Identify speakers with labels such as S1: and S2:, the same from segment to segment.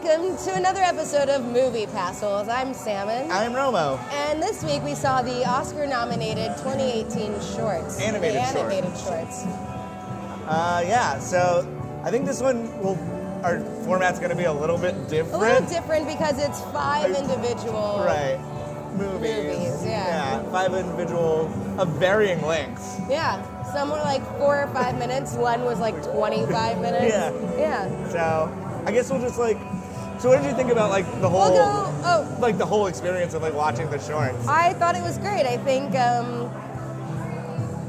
S1: Welcome to another episode of Movie Passels. I'm Saman.
S2: I'm Romo.
S1: And this week we saw the Oscar-nominated 2018 shorts.
S2: Animated
S1: shorts.
S2: So I think this one our format's going to be a little bit different.
S1: A little different because it's five individual
S2: movies.
S1: Yeah,
S2: 5 individual of varying lengths.
S1: Yeah, some were like 4 or 5 minutes. One was like 25 minutes.
S2: Yeah. So I guess we'll just so what did you think about the whole the whole experience of watching the shorts?
S1: I thought it was great. I think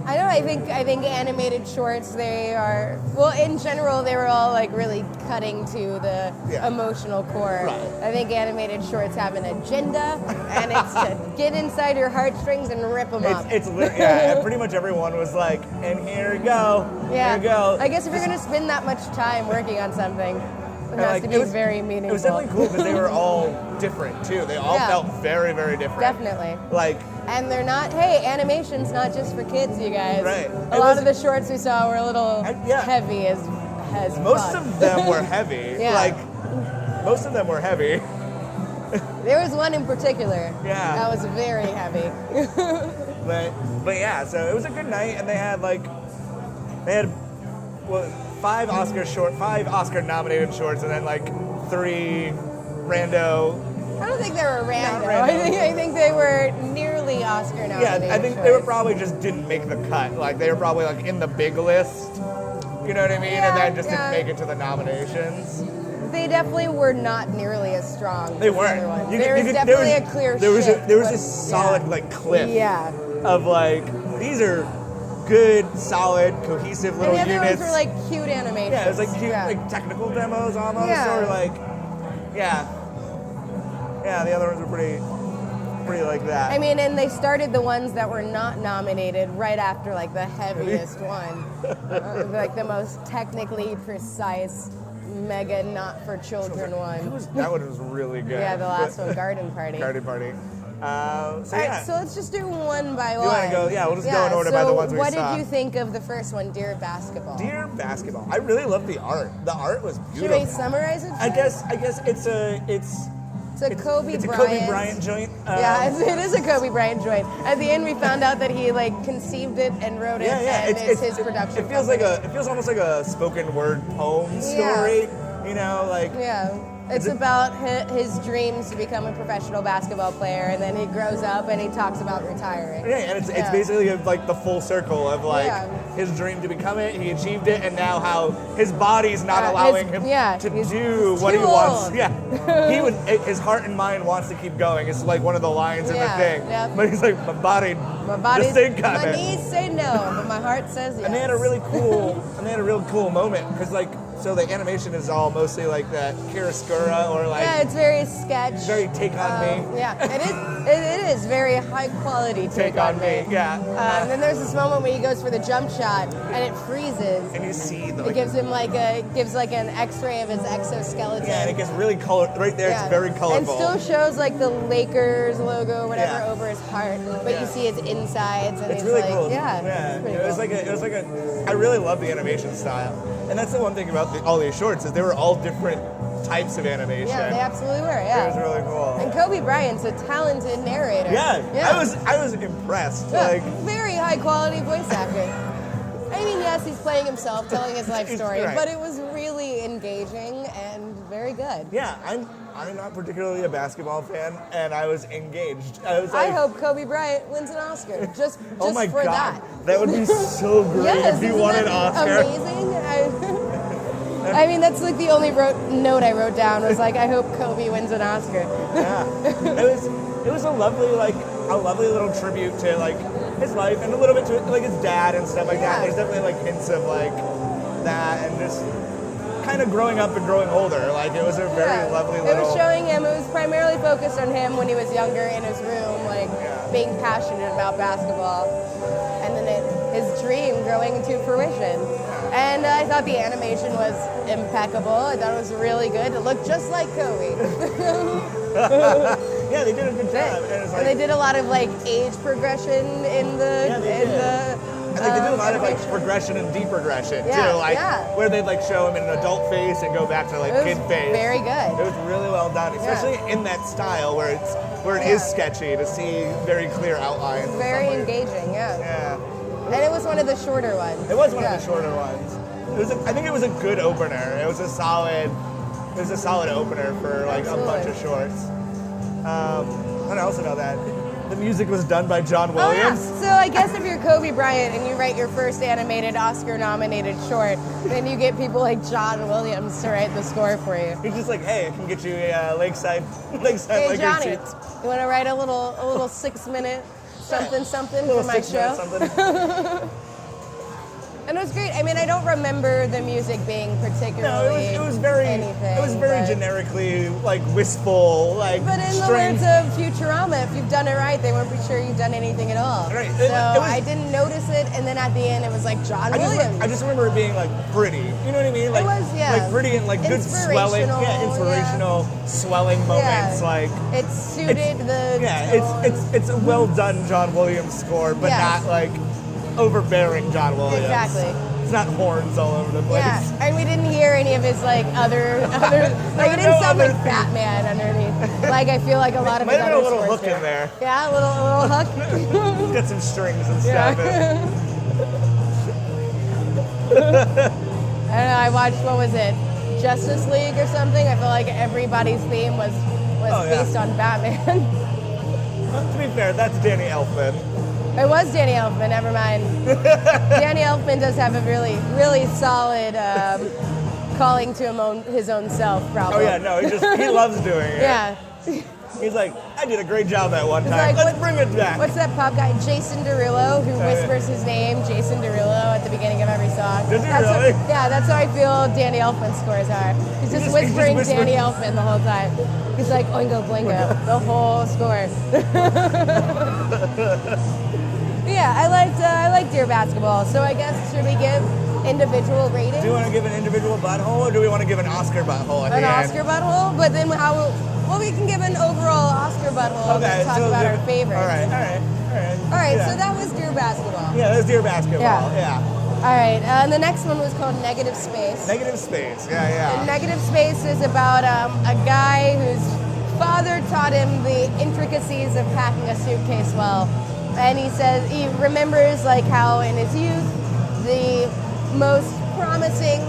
S1: I think animated shorts, they are, in general they were all really cutting to the emotional core.
S2: Right.
S1: I think animated shorts have an agenda, and it's to get inside your heartstrings and rip them up.
S2: And pretty much everyone was like, and here we go.
S1: Yeah.
S2: Here we go.
S1: I guess if you're going to spend that much time working on something, it has to be very meaningful.
S2: It was definitely cool because they were all different too. They all felt very, very different.
S1: Definitely. And they're not, animation's not just for kids, you guys.
S2: Right.
S1: A lot of the shorts we saw were a little heavy as
S2: most of them were heavy. Most of them were heavy.
S1: There was one in particular.
S2: Yeah.
S1: That was very heavy.
S2: but yeah, so it was a good night, and they had 5 Oscar-nominated shorts, and then 3 rando.
S1: I don't think they were rando. I think they were nearly Oscar-nominated.
S2: Yeah, I think they were probably just didn't make the cut. They were probably in the big list. You know what I mean?
S1: Yeah,
S2: and then just didn't make it to the nominations.
S1: They definitely were not nearly as strong.
S2: They weren't.
S1: There was definitely a clear shift.
S2: There was this solid cliff.
S1: Yeah.
S2: Of these are good, solid, cohesive little
S1: units. And the
S2: units.
S1: other ones were cute animations.
S2: Yeah, it was cute, technical demos almost, or Yeah, the other ones were pretty like that.
S1: I mean, and they started the ones that were not nominated right after the heaviest one, the most technically precise, mega not for children one.
S2: That one was really good.
S1: Yeah, the last one, Garden Party.
S2: Garden Party.
S1: All right, so let's just do one by one.
S2: You want to go? Yeah, we'll just go in order by the ones we saw.
S1: What did you think of the first one, Dear Basketball?
S2: Dear Basketball. I really love the art. The art was beautiful.
S1: Should we summarize it?
S2: I guess it's a
S1: Kobe
S2: Bryant joint.
S1: It is a Kobe Bryant joint. At the end, we found out that he conceived it and wrote it, and it's his production.
S2: It feels almost like a spoken word poem story. You know,
S1: It's about his dreams to become a professional basketball player, and then he grows up and he talks about retiring.
S2: Yeah, and it's basically the full circle of his dream to become it. He achieved it, and now how his body's not allowing him to do what he wants. Yeah, his heart and mind wants to keep going. It's one of the lines in the thing. Yep. But he's my body just ain't got it.
S1: My knees say no, but my heart says yes.
S2: And they had a really cool moment because so the animation is all mostly that chiaroscuro or
S1: it's very sketch.
S2: Very take on me.
S1: Yeah, it is very high quality take on me.
S2: Yeah.
S1: And then there's this moment where he goes for the jump shot and it freezes.
S2: And you see
S1: it gives him an X-ray of his exoskeleton.
S2: Yeah, and it gets really color right there. Yeah. It's very colorful.
S1: And still shows the Lakers logo or whatever over his heart, but you see his insides and
S2: it's really cool.
S1: Yeah.
S2: It was I really love the animation style, and that's the one thing about all these shorts is they were all different types of animation.
S1: Yeah, they absolutely were. Yeah,
S2: it was really cool.
S1: And Kobe Bryant's a talented narrator.
S2: Yeah. I was impressed.
S1: Yeah. Very high quality voice acting. I mean, yes, he's playing himself, telling his life story, but it was really engaging and very good.
S2: Yeah, I'm not particularly a basketball fan, and I was engaged. I
S1: hope Kobe Bryant wins an Oscar just
S2: oh my
S1: for
S2: God.
S1: that.
S2: That would be so great if he won an Oscar.
S1: Amazing. I mean, that's the only note I wrote down was I hope Kobe wins an Oscar.
S2: Yeah, it was a lovely little tribute to his life and a little bit to his dad and stuff like that. There's definitely hints of that and just kind of growing up and growing older. It was a very lovely little.
S1: It was showing him. It was primarily focused on him when he was younger in his room, being passionate about basketball, and then his dream growing into fruition. And I thought the animation was impeccable. I thought it was really good. It looked just like Kobe.
S2: Yeah, they did a good job.
S1: And they did a lot of age progression in the
S2: And they did a lot of like progression and deprogression too, like where they'd like show him in an adult face and go back to like kid face.
S1: Very good.
S2: It was really well done, especially in that style where it is sketchy to see very clear outlines.
S1: Very engaging, yeah. And it was one of the shorter ones.
S2: It was one of the shorter ones. I think it was a good opener. It was a solid opener for like a bunch of shorts. What else about that? The music was done by John Williams.
S1: Oh, yeah. So I guess if you're Kobe Bryant and you write your first animated Oscar-nominated short, then you get people like John Williams to write the score for you.
S2: He's just like, hey, I can get you a Lakeside
S1: hey,
S2: Lakers
S1: Johnny,
S2: seats.
S1: You want to write a little 6-minute something for my show? And it was great. I mean, I don't remember the music being particularly
S2: it was very
S1: anything.
S2: It was very generically like wistful, like.
S1: But in the words of Futurama, if you've done it right, they won't be sure you've done anything at all.
S2: Right.
S1: So I didn't notice it, and then at the end, it was like John Williams.
S2: I just remember it being like pretty. You know what I mean? Like,
S1: it was,
S2: like pretty and like good swelling, inspirational swelling moments. Like
S1: it suited the.
S2: Yeah, it's a well done John Williams score, but not like overbearing John Williams.
S1: Exactly.
S2: It's not horns all over the place.
S1: Yeah, and we didn't hear any of his like other like it didn't sound like Batman underneath. Like I feel like a lot of his other
S2: a little
S1: scores
S2: hook in there.
S1: Yeah, a little hook.
S2: He's got some strings and stuff.
S1: I don't know. I watched Justice League or something. I feel like everybody's theme was based on Batman.
S2: To be fair, that's Danny Elfman.
S1: It was Danny Elfman, never mind. Danny Elfman does have a really, really solid calling to his own self problem.
S2: Oh yeah, no, he loves doing it.
S1: Yeah.
S2: He's like, I did a great job that one time. Like, Let's bring it back.
S1: What's that pop guy, Jason Derulo, who whispers his name, Jason Derulo, at the beginning of every song?
S2: Does he really?
S1: That's how I feel Danny Elfman's scores are. He's just whispering Danny Elfman the whole time. He's like, oingo boingo, the whole score. Yeah, I liked Dear Basketball. So I guess, should we give individual ratings?
S2: Do you want to give an individual butthole, or do we want to give an Oscar butthole at the end?
S1: An Oscar butthole? But then well, we can give an overall Oscar butthole and talk about our favorites.
S2: All right.
S1: So that was Dear Basketball.
S2: Yeah, that was Dear Basketball. Yeah.
S1: All right, and the next one was called Negative Space.
S2: Negative Space, yeah.
S1: And Negative Space is about a guy whose father taught him the intricacies of packing a suitcase well. And he says he remembers like how in his youth, the most promising,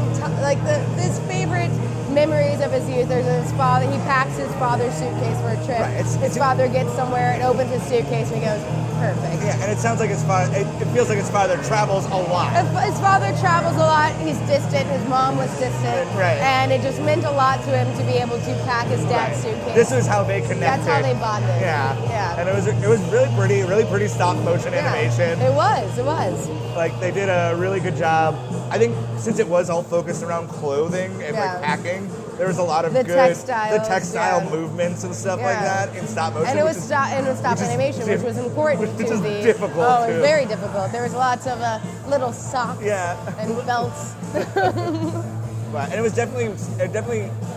S1: his favorite memories of his youth, there's his father, he packs his father's suitcase for a trip.
S2: Right,
S1: his father gets somewhere and opens his suitcase and he goes, perfect.
S2: Yeah, and it sounds like his father, it feels like his father travels a lot.
S1: His father travels a lot, he's distant, his mom was distant, and it just meant a lot to him to be able to pack his dad's suitcase.
S2: This is how they connected.
S1: That's how they bonded.
S2: Yeah. And it was really pretty stop motion animation.
S1: It was.
S2: Like they did a really good job. I think since it was all focused around clothing and like packing, there was a lot of textile movements and stuff like that in stop motion.
S1: And it was stop animation, which was important
S2: which
S1: to
S2: is
S1: the
S2: difficult.
S1: Oh, it was very difficult. There was lots of little socks and belts.
S2: And it was definitely.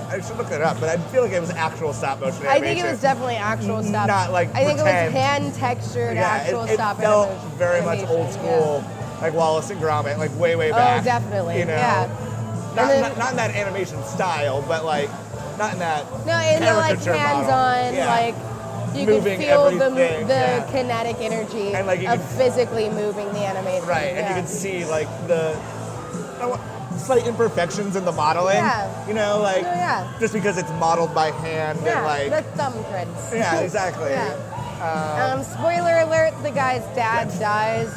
S2: I should look it up, but I feel like it was actual stop motion animation.
S1: I think it was definitely actual stop.
S2: Not like
S1: I think it was hand textured actual stop animation.
S2: It felt very much old school, like Wallace and Gromit, like way back.
S1: Oh, definitely.
S2: You know, not in that animation style, but like not in that.
S1: No, in the like hands-on, like you could feel the kinetic energy and, like, of physically moving the animation.
S2: Right, and you can see like the slight imperfections in the modeling.
S1: Yeah.
S2: You know, like just because it's modeled by hand and like
S1: the thumbprints.
S2: Yeah, exactly.
S1: Spoiler alert: the guy's dad dies.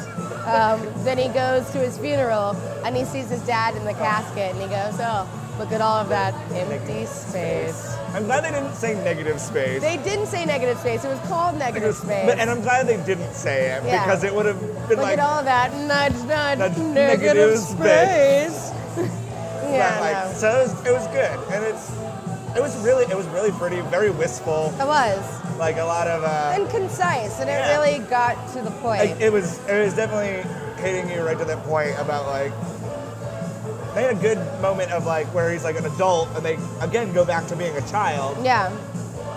S1: Then he goes to his funeral and he sees his dad in the casket and he goes, "Oh, look at all of that empty space."
S2: I'm glad they didn't say negative space.
S1: They didn't say negative space. It was called negative space.
S2: And I'm glad they didn't say it because it would have been
S1: look at all that nudge negative space.
S2: So it was good, and it was really pretty, very wistful.
S1: It was
S2: like a lot of
S1: and concise, and it really got to the point.
S2: Like, it was definitely hitting you right to that point about like they had a good moment of like where he's like an adult, and they again go back to being a child.
S1: Yeah.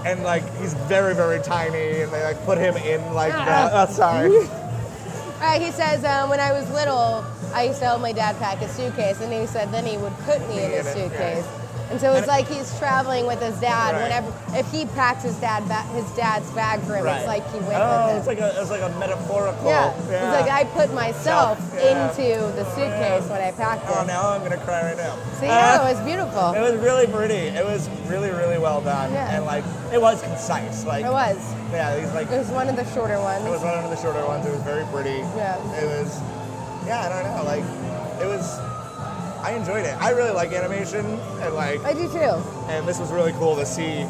S2: And like he's very, very tiny, and they like put him in like the sorry.
S1: He says, when I was little, I used to help my dad pack his suitcase, and he said then he would put me in his suitcase. Right. And so it's like he's traveling with his dad. Right. Whenever, if he packs his dad's bag for him, right. It's like he went with him.
S2: It's like a metaphorical.
S1: Yeah. It's like I put myself into the suitcase when I packed it.
S2: Oh, now I'm gonna cry right now.
S1: See, it was beautiful.
S2: It was really pretty. It was really, really well done, and like it was concise. Like
S1: it was.
S2: Yeah, he's like.
S1: It was one of the shorter ones.
S2: It was one of the shorter ones. It was very pretty.
S1: Yeah.
S2: It was. Yeah, I don't know. Like, it was. I enjoyed it. I really like animation, and like.
S1: I do too.
S2: And this was really cool to see.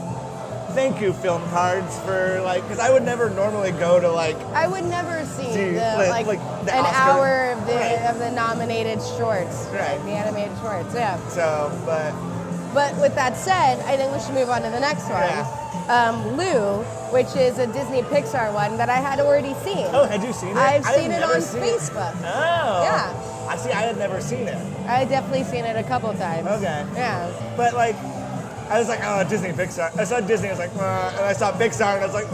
S2: Thank you, film cards, for like, because I would never normally go to like.
S1: I would never see the
S2: Oscar,
S1: hour of the nominated shorts,
S2: right?
S1: The animated shorts, yeah.
S2: So,
S1: But with that said, I think we should move on to the next one.
S2: Yeah.
S1: Lou, which is a Disney Pixar one that I had already seen.
S2: Oh, had you seen it?
S1: I've seen it on Facebook.
S2: Oh.
S1: Yeah.
S2: I had never seen it.
S1: I had definitely seen it a couple times.
S2: Okay.
S1: Yeah.
S2: But like, I was like, oh, Disney Pixar. I saw Disney, I was like, and I saw Pixar, and I was like,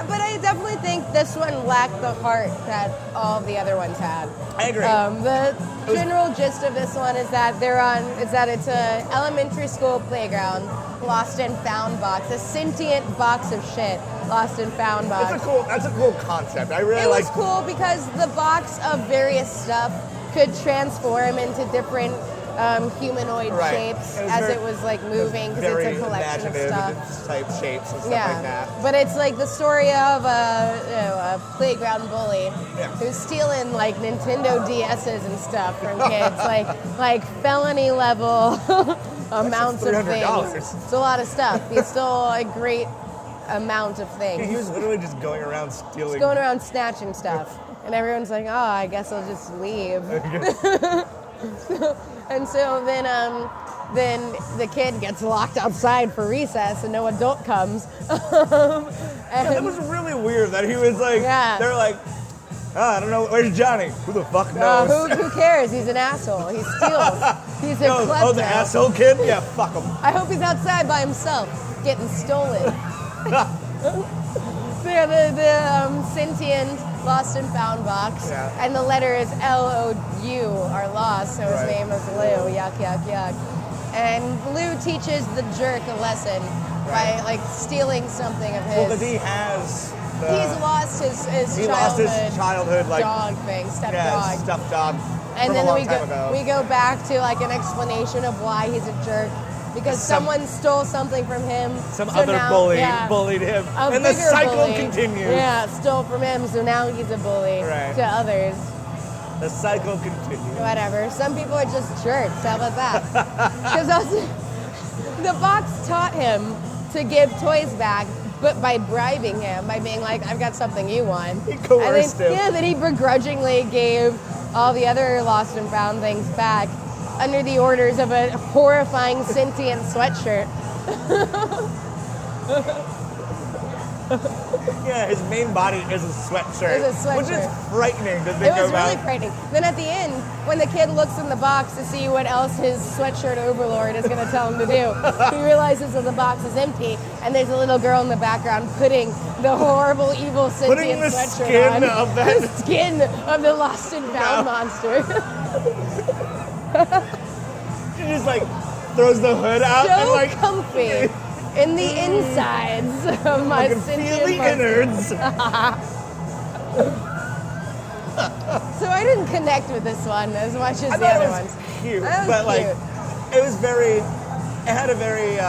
S1: But I definitely think this one lacked the heart that all the other ones had.
S2: I agree.
S1: The general gist of this one is that it's a elementary school playground, lost and found box, a sentient box of shit, lost and found box.
S2: That's a cool concept. I really like.
S1: It was cool because the box of various stuff could transform into different humanoid shapes as it was like moving, because it's a collection of stuff.
S2: Type shapes and stuff like that.
S1: But it's like the story of a playground bully who's stealing like Nintendo DSs and stuff from kids, like felony level amounts of things. It's a lot of stuff. He stole a great amount of things.
S2: He was literally just going around stealing.
S1: Just going around snatching stuff, and everyone's like, "Oh, I guess I'll just leave." And so then the kid gets locked outside for recess and no adult comes. And
S2: it was really weird that he was like, they're like, I don't know, where's Johnny? Who the fuck knows?
S1: Who cares? He's an asshole. He steals. He's a klepto.
S2: Oh, the asshole kid? Yeah, fuck him.
S1: I hope he's outside by himself, getting stolen. So the sentient lost and found box, and the letter is L-O-U, or lost, so his name is Lou, yuck, yuck, yuck. And Lou teaches the jerk a lesson by like stealing something of his.
S2: Well, because he has
S1: he's lost his childhood
S2: like
S1: dog thing, stuffed
S2: dog.
S1: And then we go back to like an explanation of why he's a jerk. Because someone stole something from him.
S2: Bully bullied him. And the cycle continues.
S1: Yeah, stole from him, so now he's a bully to others.
S2: The cycle continues.
S1: Whatever. Some people are just jerks. How about that? Because also, the box taught him to give toys back, but by bribing him, by being like, I've got something you want.
S2: He coerced him.
S1: Yeah, then he begrudgingly gave all the other lost and found things back under the orders of a horrifying sentient sweatshirt.
S2: Yeah, his main body is a sweatshirt. Which is frightening to think about.
S1: It was really frightening. Then at the end, when the kid looks in the box to see what else his sweatshirt overlord is going to tell him to do, he realizes that the box is empty, and there's a little girl in the background putting the horrible, evil sentient sweatshirt on. The skin of the lost and found monster.
S2: She just like throws the hood out
S1: so
S2: and like
S1: comfy in the insides of my sentient
S2: feel the innards.
S1: So I didn't connect with this one as much as the other ones.
S2: Cute, but like it was very. It had a very.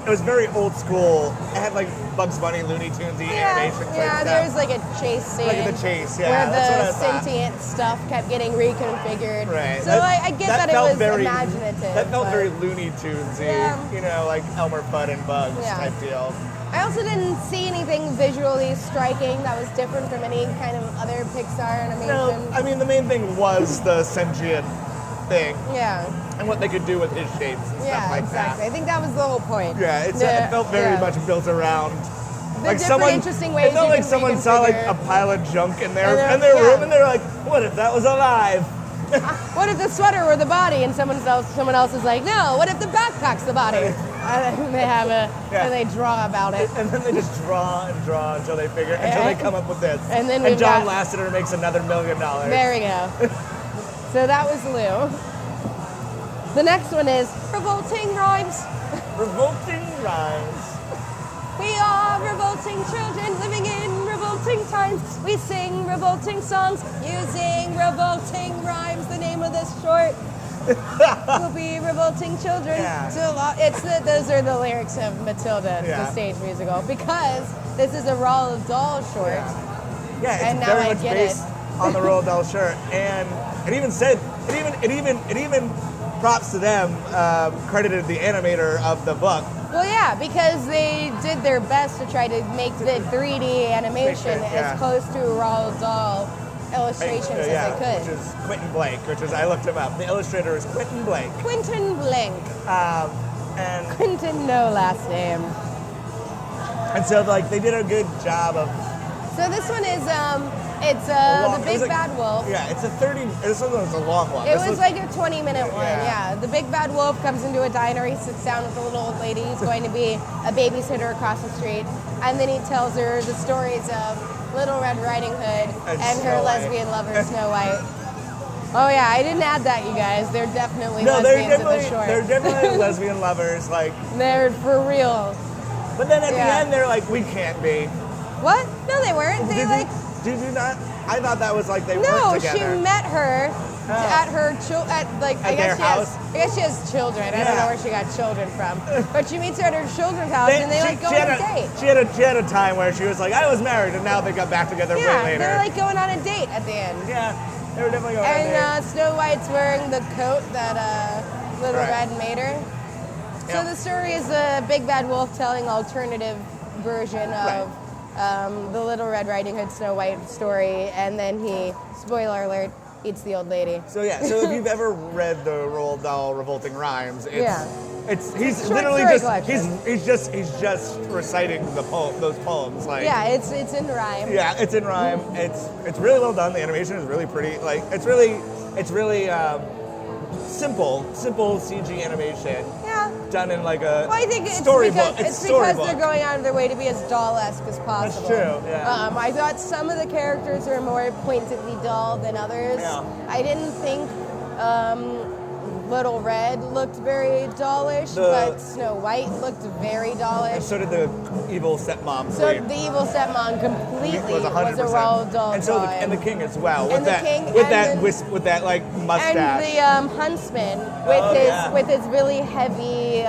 S2: It was very old school. It had like Bugs Bunny, Looney Tunes-y animation.
S1: There was like a chase scene.
S2: Like the chase,
S1: where the sentient stuff kept getting reconfigured.
S2: Right.
S1: So I get that it was imaginative.
S2: That felt very Looney Tunes-y, you know, like Elmer Fudd and Bugs type deal.
S1: I also didn't see anything visually striking that was different from any kind of other Pixar animation.
S2: No, I mean the main thing was the sentient thing.
S1: Yeah.
S2: And what they could do with his shapes and stuff like that.
S1: I think that was the whole point.
S2: Yeah, it felt very much built around.
S1: Like interesting ways.
S2: It felt like someone saw like a pile of junk in their room, and they're like, "What if that was alive?"
S1: What if the sweater were the body? And someone else is like, no, what if the backpack's the body? And they draw about it.
S2: And then they just draw and draw until they come up with this.
S1: And then
S2: John Lasseter makes another $1 million.
S1: There we go. So that was Lou. The next one is Revolting Rhymes.
S2: Revolting Rhymes.
S1: We are revolting children living in revolting times. We sing revolting songs using revolting rhymes. The name of this short will be Revolting Children.
S2: Yeah.
S1: So those are the lyrics of Matilda, the stage musical, because this is a Roald Dahl short.
S2: Yeah, it's
S1: and now
S2: very
S1: I
S2: much
S1: get
S2: based on the Roald Dahl shirt, and it even props to them, credited the animator of the book.
S1: Well, yeah, because they did their best to try to make the 3D animation as close to Roald Dahl illustrations as they could.
S2: Which is Quentin Blake, I looked him up. The illustrator is Quentin Blake.
S1: Quentin Blake.
S2: And
S1: Quentin, no last name.
S2: And so, they did a good job of...
S1: So this one is, the Big Bad Wolf.
S2: Yeah, it's this one was a long one.
S1: It was like a 20-minute one, yeah. The Big Bad Wolf comes into a diner, he sits down with the little old lady who's going to be a babysitter across the street, and then he tells her the stories of Little Red Riding Hood and her lesbian lover, Snow White. Oh yeah, I didn't add that, you guys. They're definitely lesbians in the short.
S2: They're definitely lesbian lovers,
S1: They're for real.
S2: But then at the end, they're like, we can't be.
S1: What? No, they weren't.
S2: Did you not? I thought that was they
S1: weren't
S2: together.
S1: No, she met her at her I guess she has children. I don't know where she got children from. But she meets her at her children's house and they go on a date.
S2: She had a time where she was like, I was married, and now they got back together way later.
S1: They're going on a date at the end.
S2: Yeah, they were definitely going on a date.
S1: And Snow White's wearing the coat that Little Red made her. So the story is a Big Bad Wolf telling alternative version of the Little Red Riding Hood Snow White story, and then he, spoiler alert, eats the old lady.
S2: So if you've ever read the Roald Dahl Revolting Rhymes, he's just reciting those poems.
S1: It's in rhyme.
S2: Yeah, it's in rhyme. It's really well done. The animation is really pretty. It's really simple CG animation.
S1: Yeah.
S2: Done in a
S1: I think
S2: storybook.
S1: It's because they're going out of their way to be as doll-esque as possible.
S2: That's true, yeah.
S1: I thought some of the characters are more pointedly doll than others.
S2: Yeah.
S1: I didn't think Little Red looked very dollish, but Snow White looked very dollish.
S2: And so did the evil stepmom.
S1: So the evil stepmom completely was a Roald Dahl
S2: and the king as well.
S1: With that
S2: mustache.
S1: And the huntsman with his really heavy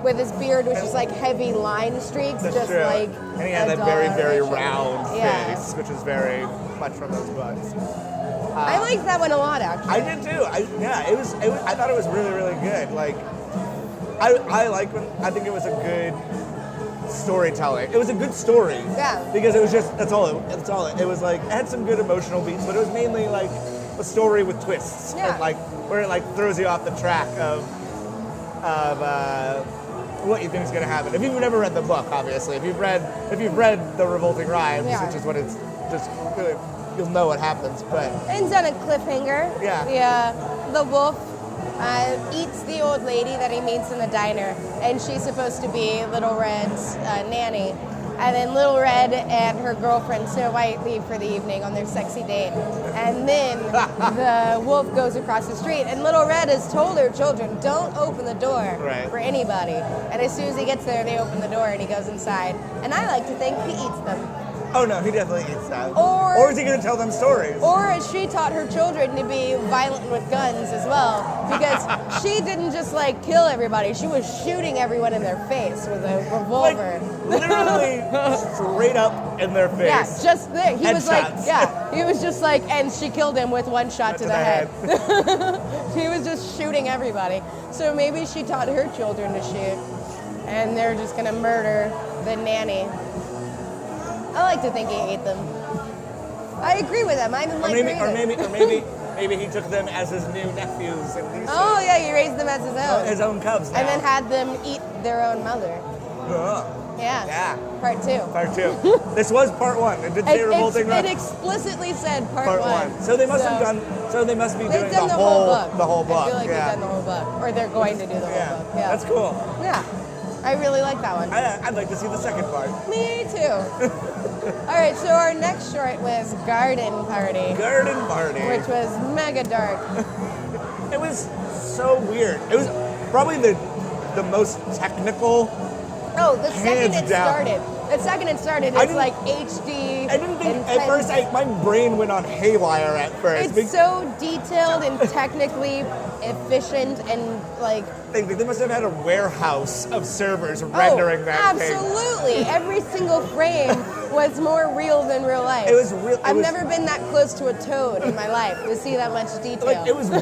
S1: with his beard, which is heavy line streaks,
S2: That's
S1: just
S2: true.
S1: and
S2: he had that very, very round face, which is very much from those books.
S1: I liked that one a lot, actually.
S2: I did too. I thought it was really, really good. I think it was a good storytelling. It was a good story.
S1: Yeah.
S2: Because it was just it was it had some good emotional beats, but it was mainly a story with twists.
S1: Yeah.
S2: And where it throws you off the track of what you think is going to happen. If you've never read the book, obviously, if you've read the Revolting Rhymes, which is what it's just really. You'll know what happens, but
S1: ends on a cliffhanger.
S2: Yeah.
S1: The wolf eats the old lady that he meets in the diner, and she's supposed to be Little Red's nanny. And then Little Red and her girlfriend Snow White leave for the evening on their sexy date. And then the wolf goes across the street, and Little Red has told her children, don't open the door for anybody. And as soon as he gets there, they open the door and he goes inside. And I like to think he eats them.
S2: Oh no, he definitely eats that.
S1: Or
S2: is he going to tell them stories?
S1: Or she taught her children to be violent with guns as well, because she didn't just kill everybody; she was shooting everyone in their face with a revolver.
S2: Literally straight up in their face.
S1: Yeah, just there. He was
S2: Headshots.
S1: he was just and she killed him with one shot to the head. He was just shooting everybody. So maybe she taught her children to shoot, and they're just gonna murder the nanny. I like to think he ate them. I agree with him.
S2: Maybe he took them as his new nephews and nieces.
S1: He raised them as his own.
S2: His own cubs now.
S1: And then had them eat their own mother. Yeah. Part 2.
S2: Part 2. This was part 1. It did say Revolting Run.
S1: It explicitly said part 1.
S2: So they must have done. So they must be doing
S1: the whole book.
S2: The whole book.
S1: I feel like they've done the whole book, or they're going to do the whole book. Yeah.
S2: That's cool.
S1: Yeah. I really like that one.
S2: I'd like to see the second part.
S1: Me too. All right, so our next short was Garden Party.
S2: Garden Party.
S1: Which was mega dark.
S2: It was so weird. It was probably the most technical.
S1: Oh, the second it started, it's like HD.
S2: I didn't think at first. My brain went on haywire at first.
S1: It's so detailed and technically efficient and like.
S2: They must have had a warehouse of servers rendering that thing.
S1: Absolutely. Every single frame was more real than real life.
S2: It was real.
S1: I've never been that close to a toad in my life to see that much detail.
S2: Like it was there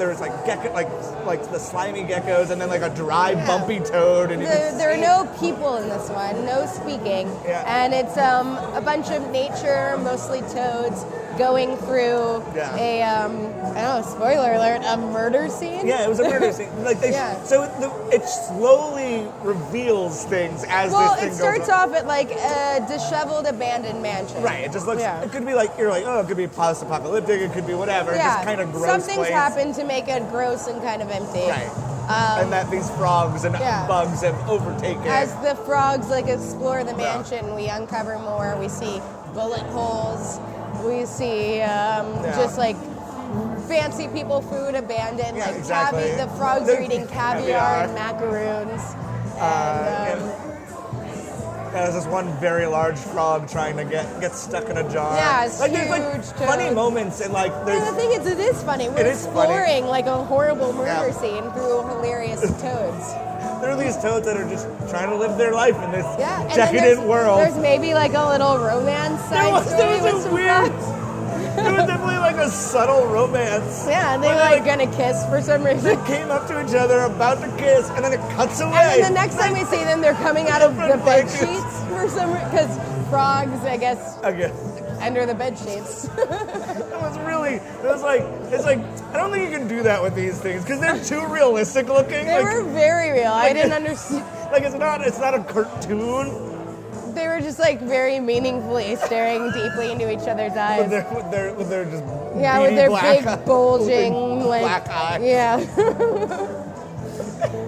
S2: was like gecko, like the slimy geckos, and then like a dry bumpy toad, and
S1: there are no people in this one, no speaking, and it's a bunch of nature, mostly toads, going through a I don't know, spoiler alert, a murder scene.
S2: Yeah, it was a murder scene. Like it slowly reveals things as this thing goes on.
S1: Well, it starts off at like a disheveled, abandoned mansion.
S2: Right. It just looks. It could be like you're like, oh, it could be post-apocalyptic. It could be whatever.
S1: Yeah.
S2: Just kind of gross.
S1: Something's happened to make it gross and kind of empty.
S2: Right. And that these frogs and bugs have overtaken.
S1: As the frogs like explore the mansion, we uncover more. We see bullet holes. We see just like fancy people food abandoned, like
S2: exactly.
S1: The frogs are eating caviar and macaroons.
S2: There's this one very large frog trying to get stuck in a jar.
S1: Yeah, it's
S2: like,
S1: huge.
S2: There's like funny moments and like there's.
S1: The thing is, it is funny. We're exploring like a horrible murder scene through hilarious toads.
S2: There are these toads that are just trying to live their life in this decadent world.
S1: There's maybe like a little romance side story with some frogs.
S2: It was definitely like a subtle romance.
S1: Yeah, they were like gonna kiss for some reason.
S2: They came up to each other, about to kiss, and then it cuts away.
S1: And then the next time we see them, they're coming out of the bed sheets for some reason. Because frogs, I guess, under the bed sheets.
S2: It's like, I don't think you can do that with these things because they're too realistic looking.
S1: They were very real. I didn't understand.
S2: Like it's not a cartoon.
S1: They were just like very meaningfully staring deeply into each other's eyes.
S2: With their just
S1: with their big bulging
S2: black eyes.
S1: Yeah.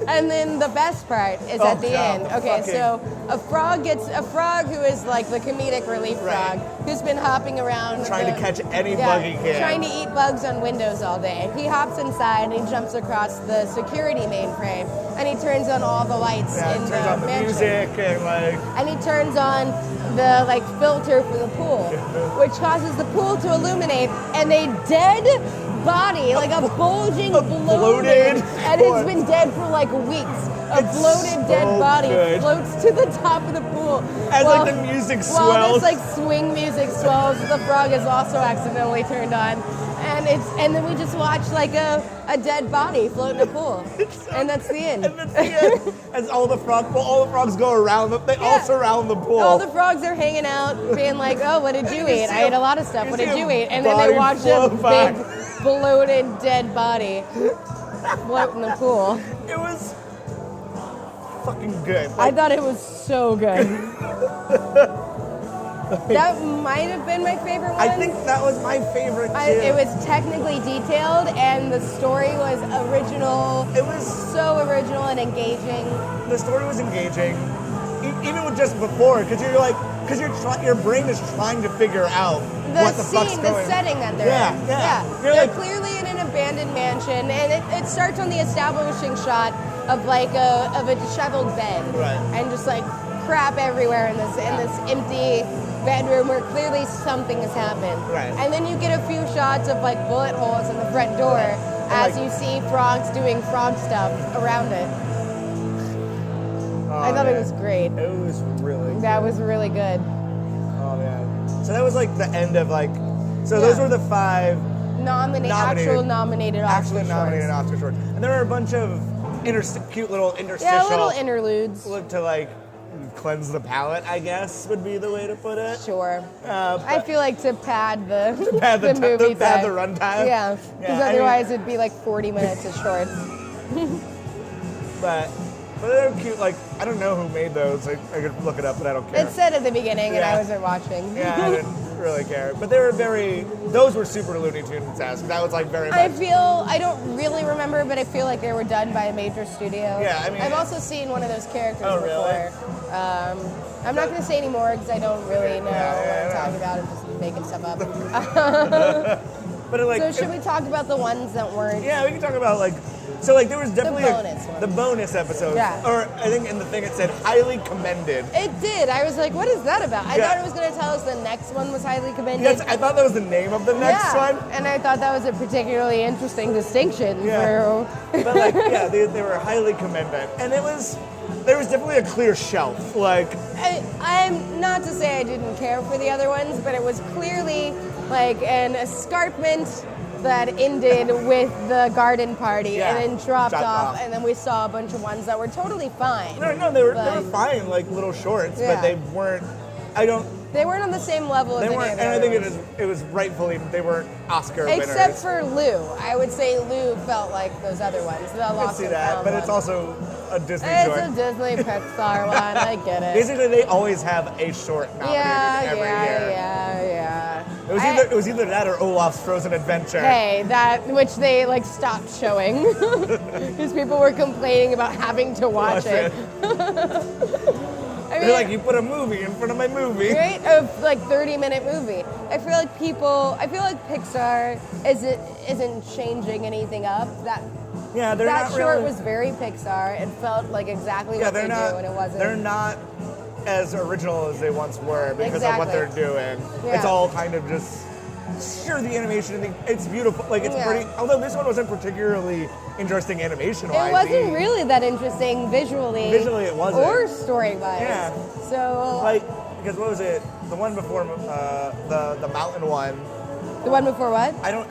S1: And then the best part is at the end. Okay, so a frog who is like the comedic relief frog, who's been hopping around
S2: trying to catch any bug he can.
S1: Trying to eat bugs on windows all day. He hops inside and he jumps across the security mainframe and he turns on all the lights in the
S2: turns on the
S1: mansion.
S2: music
S1: and he turns on the like filter for the pool, which causes the pool to illuminate, and a dead body, like a bulging, bloated, and it's been dead for like weeks. A bloated dead body floats to the top of the pool.
S2: As like the music swells.
S1: While this like swing music swells, the frog is also accidentally turned on. And then we just watch like a dead body float in a pool. And that's the end.
S2: And that's the end. As all the frogs go around, they all surround the pool.
S1: All the frogs are hanging out, being like, oh, what did you eat? I ate a lot of stuff. What did you eat? And then they watch a big, bloated, dead body float in the pool.
S2: It was fucking good.
S1: I thought it was so good. That might have been my favorite one.
S2: I think that was my favorite too.
S1: It was technically detailed and the story was original.
S2: It was
S1: so original and engaging.
S2: The story was engaging, even with just before, because your brain is trying to figure out what the fuck's going on.
S1: The setting that they're in. Yeah. They're clearly in an abandoned mansion, and it starts on the establishing shot of like a disheveled bed, and just like crap everywhere in this empty bedroom where clearly something has happened. And then you get a few shots of like bullet holes in the front door as you see frogs doing frog stuff around it. I thought it was great.
S2: It was really good.
S1: That was really good.
S2: Oh man. So that was like the end of like, those were the 5
S1: actual nominated Oscar
S2: shorts. And there were a bunch of cute little interstitial.
S1: Yeah, little interludes.
S2: To like cleanse the palate, I guess, would be the way to put it.
S1: Sure. I feel like to pad the movie time.
S2: Pad the runtime.
S1: Yeah, because otherwise it'd be like 40 minutes of shorts.
S2: But But they're cute. Like, I don't know who made those. I could look it up, but I don't care.
S1: It said at the beginning, and I wasn't watching.
S2: Yeah, I didn't really care. But they were those were super Looney Tunes-esque. That was like very much.
S1: I don't really remember, but I feel like they were done by a major studio.
S2: Yeah, I mean.
S1: I've also seen one of those characters before.
S2: Really?
S1: I'm not going to say anymore because I don't really know what I'm talking about. I'm just making stuff up.
S2: But
S1: so should we talk about the ones that weren't?
S2: Yeah, we can talk about like. So like there was definitely
S1: the
S2: bonus episode.
S1: Yeah.
S2: Or I think in the thing it said highly commended.
S1: It did. I was like, what is that about? I thought it was going to tell us the next one was highly commended.
S2: Yes, I thought that was the name of the next one.
S1: And I thought that was a particularly interesting distinction.
S2: Yeah. But like, yeah, they were highly commended. And there was definitely a clear shelf. Like
S1: I'm not to say I didn't care for the other ones, but it was clearly like an escarpment that ended with the garden party and then dropped off, and then we saw a bunch of ones that were totally fine.
S2: No, they were fine, like little shorts, but they weren't.
S1: They weren't on the same level as any of the
S2: and I think it was rightfully they weren't Oscar winners.
S1: Except for Lou, I would say Lou felt like those other ones. The Lost and Found
S2: but it's also a Disney short.
S1: It's a Disney Pixar one. I get it.
S2: Basically, they always have a short nominated every year.
S1: Yeah.
S2: It was either that or Olaf's Frozen Adventure.
S1: Hey, that which they like stopped showing because people were complaining about having to watch it.
S2: They're like, you put a movie in front of my movie.
S1: Right? A 30-minute movie. I feel like Pixar isn't changing anything up. That short was very Pixar. It felt like exactly what they do, and it wasn't.
S2: They're not as original as they once were because of what they're doing. Yeah. It's all kind of just sure the animation. It's beautiful. Like it's pretty. Although this one wasn't particularly interesting animation-wise.
S1: It wasn't really that interesting visually.
S2: Visually, it wasn't.
S1: Or story-wise.
S2: Yeah.
S1: So
S2: because what was it? The one before the mountain one.
S1: The one before what?
S2: I don't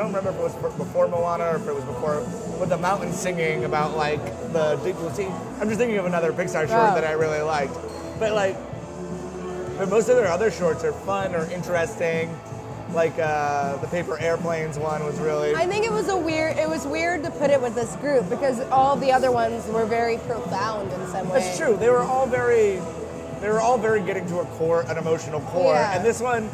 S2: remember if it was before Moana or if it was before with the mountain singing about like the deep blue sea. I'm just thinking of another Pixar short that I really liked. But most of their other shorts are fun or interesting. Like the paper airplanes one was really. I think
S1: it was weird to put it with this group because all the other ones were very profound in some way.
S2: That's true. They were all very getting to an emotional core, and this one.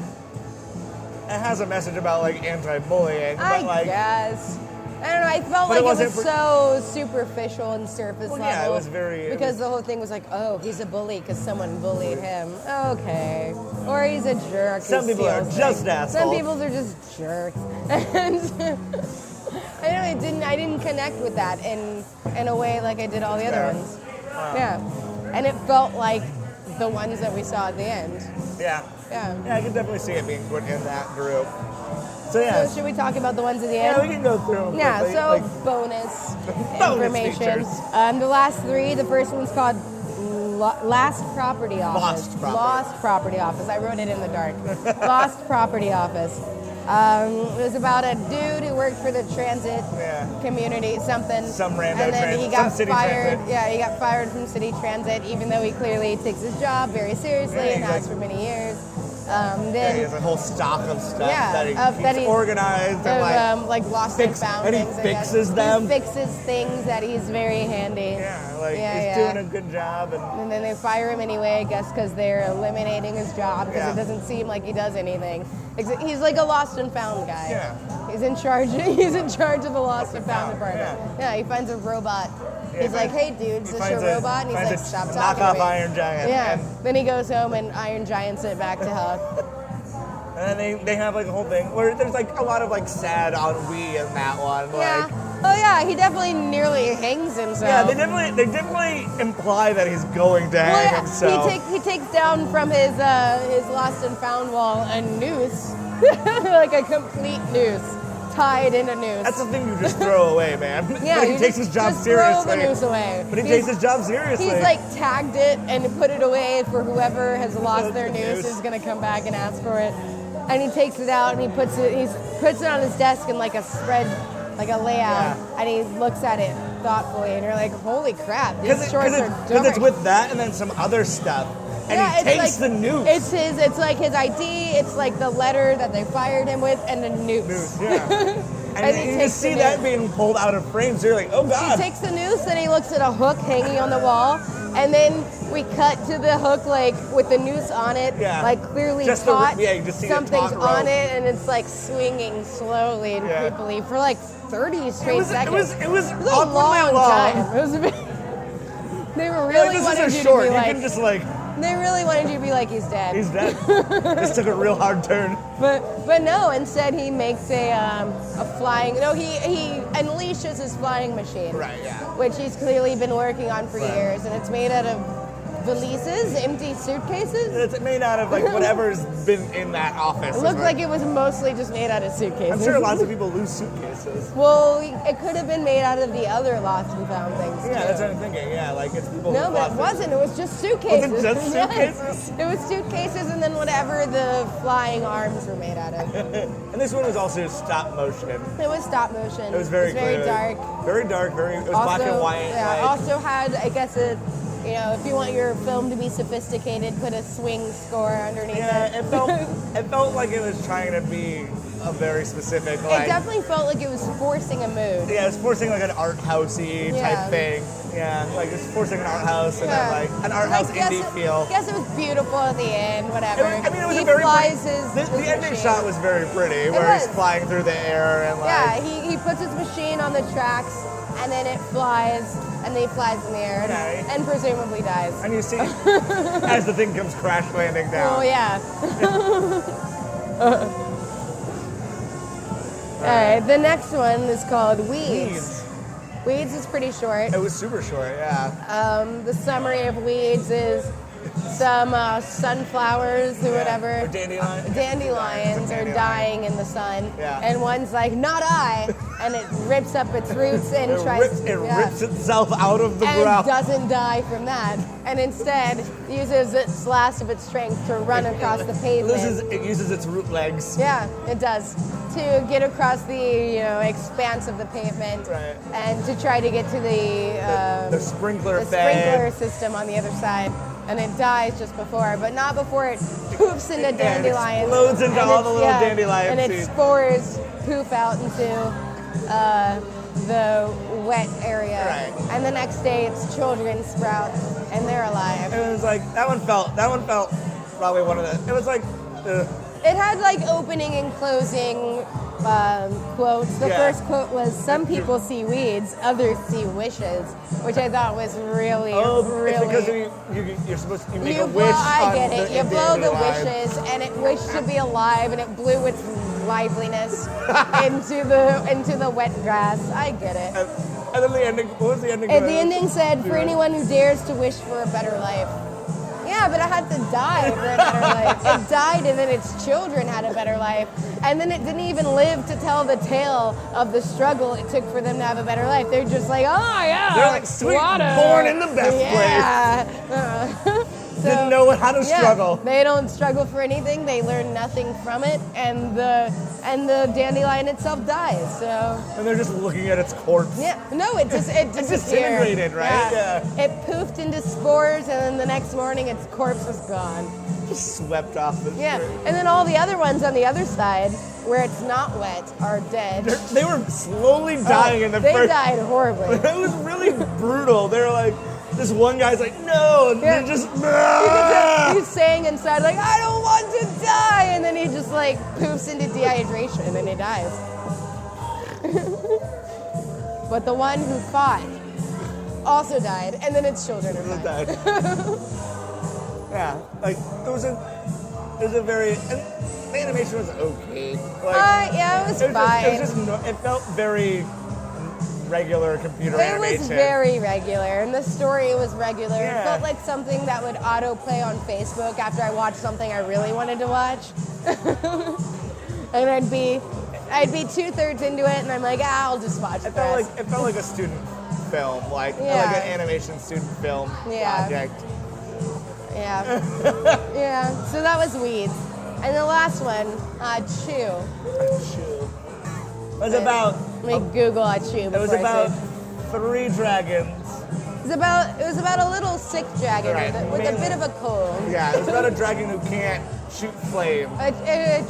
S2: It has a message about like anti-bullying, but
S1: I guess. I don't know. I felt like it was so superficial and surface level.
S2: Yeah, it was very.
S1: Because the whole thing was like, oh, he's a bully because someone bullied him. Okay, or he's a jerk.
S2: Some people are just assholes.
S1: Some people are just jerks, and I didn't connect with that in a way like I did all the other ones. Wow. Yeah, and it felt like the ones that we saw at the end.
S2: Yeah.
S1: Yeah,
S2: I can definitely see it being put in that group. So
S1: should we talk about the ones at the end?
S2: Yeah, we can go through them.
S1: Yeah, quickly. Bonus information. The last three. The first one's called Last Property Office. Lost Property Office. I wrote it in the dark. Lost Property Office. It was about a dude who worked for the transit community, something.
S2: Some random
S1: and then
S2: transit.
S1: He got fired. Yeah, he got fired from city transit, even though he clearly takes his job very seriously and has for many years. Then
S2: he has a whole stock of stuff that he's organized and
S1: like lost and found
S2: and
S1: things.
S2: He fixes them.
S1: He fixes things that he's very handy.
S2: He's doing a good job.
S1: And then they fire him anyway, I guess, because they're eliminating his job because it doesn't seem like he does anything. He's like a lost and found guy.
S2: Yeah.
S1: He's in charge. He's in charge of the lost and found department. Yeah. He finds a robot. He's like, hey, dude, is this your robot? And he's like, stop talking to me.
S2: Knockoff Iron Giant.
S1: Yeah. Then he goes home and Iron Giants it back to health.
S2: And then they have like a whole thing where there's like a lot of like sad ennui in that one.
S1: Yeah. He definitely nearly hangs himself.
S2: Yeah, they definitely imply that he's going to hang himself.
S1: He takes down from his lost and found wall a noose, like a complete noose. Tied in a noose.
S2: That's the thing you just throw away, man.
S1: Yeah,
S2: but he takes his job seriously.
S1: Throw the noose away.
S2: But he takes his job seriously.
S1: He's like tagged it and put it away for whoever has lost their noose is gonna come back and ask for it. And he takes it out and he puts it on his desk in like a spread, like a layout, and he looks at it thoughtfully, and you're like, holy crap, these shorts are dark.
S2: Because it's with that and then some other stuff. And he takes the noose.
S1: It's like his ID, it's like the letter that they fired him with, and the noose.
S2: Yeah. And you just see that being pulled out of frame, so you're like, oh God.
S1: He takes the noose and he looks at a hook hanging on the wall, and then we cut to the hook, like, with the noose on it, like, clearly
S2: just
S1: taut.
S2: You just see
S1: something's
S2: the
S1: on it, and it's, like, swinging slowly and creepily for, like, 30 straight seconds.
S2: It was
S1: a long time. It was a bit... They were really wanting you to be like...
S2: You can just, like...
S1: They really wanted you to be like, he's dead.
S2: He's dead. This took a real hard turn.
S1: But no, instead he makes a flying... No, he unleashes his flying machine.
S2: Right, yeah.
S1: Which he's clearly been working on for years, and it's made out of valises, empty suitcases.
S2: It's made out of, like, whatever's been in that office.
S1: It looked like it was mostly just made out of suitcases.
S2: I'm sure lots of people lose suitcases.
S1: Well, it could have been made out of the other lost and found things,
S2: Yeah,
S1: too.
S2: that's what I'm thinking. Yeah, like, it's people
S1: No, but it wasn't. It was just suitcases.
S2: Was it just suitcases?
S1: Yes. It was suitcases and then whatever the flying arms were made out of.
S2: And this one was also stop motion.
S1: It was stop motion.
S2: It was very
S1: dark.
S2: Very dark, it was
S1: also,
S2: black and white.
S1: Yeah,
S2: like,
S1: also had, I guess, if you want your film to be sophisticated, put a swing score underneath it.
S2: Yeah, it felt like it was trying to be a very specific, like...
S1: It definitely felt like it was forcing a mood.
S2: Yeah, it was forcing, like, an art housey type thing. Yeah, like, it's forcing an art house and then, like, an art house indie feel.
S1: I guess it was beautiful at the end, whatever.
S2: It was
S1: he
S2: a very
S1: flies
S2: pretty...
S1: his
S2: The ending
S1: machine.
S2: shot was very pretty, where he's flying through the air and, like...
S1: Yeah, he puts his machine on the tracks, and then it flies, and then he flies in the air, and presumably dies.
S2: And you see, as the thing comes crash landing down.
S1: Oh, yeah. All right, the next one is called Weeds. Weeds is pretty short.
S2: It was super short, yeah.
S1: The summary of Weeds is some sunflowers or whatever.
S2: Or dandelions.
S1: Dandelions are dying in the sun.
S2: Yeah.
S1: And one's like, not I. And it rips up its roots and
S2: rips itself out of the
S1: And
S2: ground.
S1: doesn't die from that. And instead uses its last of its strength to run across the pavement.
S2: It uses its root legs.
S1: Yeah, it does. To get across the expanse of the pavement.
S2: Right.
S1: And to try to get to the
S2: sprinkler
S1: sprinkler system on the other side. And it dies just before, but not before it poofs into dandelions.
S2: It explodes into all the little dandelion
S1: and
S2: seeds.
S1: its spores poof out into the wet area.
S2: Right.
S1: And the next day, its children sprout, and they're alive.
S2: It was like that one felt probably one of the. It was like.
S1: It had like opening and closing quotes. The first quote was, "Some people see weeds, others see wishes," which I thought was really, really.
S2: It's because you're supposed to make a wish.
S1: I get it. You blow the wishes, and it wished to be alive, and it blew its liveliness into the wet grass. I get it.
S2: And then the ending. What was the ending?
S1: And the ending said, "For anyone who dares to wish for a better life." Yeah, but it had to die for a better life. It died, and then its children had a better life. And then it didn't even live to tell the tale of the struggle it took for them to have a better life. They're just like, oh, yeah.
S2: They're like, sweet,
S1: water.
S2: born in the best place. Didn't know how to struggle.
S1: They don't struggle for anything. They learn nothing from it, and the dandelion itself dies. So.
S2: And they're just looking at its corpse.
S1: Yeah. No, it disappeared.
S2: It disintegrated, right?
S1: Yeah. It poofed into spores, and then the next morning, its corpse was gone.
S2: Just swept off the street.
S1: And then all the other ones on the other side, where it's not wet, are dead.
S2: They were slowly dying in the first.
S1: They died horribly.
S2: It was really brutal. They were like. This one guy's like, no, and they're just.
S1: He's saying inside, like, I don't want to die, and then he just like poofs into dehydration and he dies. But the one who fought also died, and then its children are
S2: died. Yeah, like it was a very. And the animation was okay. Like,
S1: yeah, it was fine.
S2: It felt very. Regular computer animation.
S1: It was very regular, and the story was regular. Yeah. It felt like something that would autoplay on Facebook after I watched something I really wanted to watch. And I'd be 2/3 into it, and I'm like, I'll just watch it.
S2: It felt like a student film, like an animation student film project.
S1: Yeah. Yeah. So that was Weeds, and the last one, Chew.
S2: Chew. It was about.
S1: Let me Google Chew.
S2: It was about 3 dragons
S1: It was about a little sick dragon with a bit of a cold.
S2: Yeah, it was about a dragon who can't shoot flame.
S1: A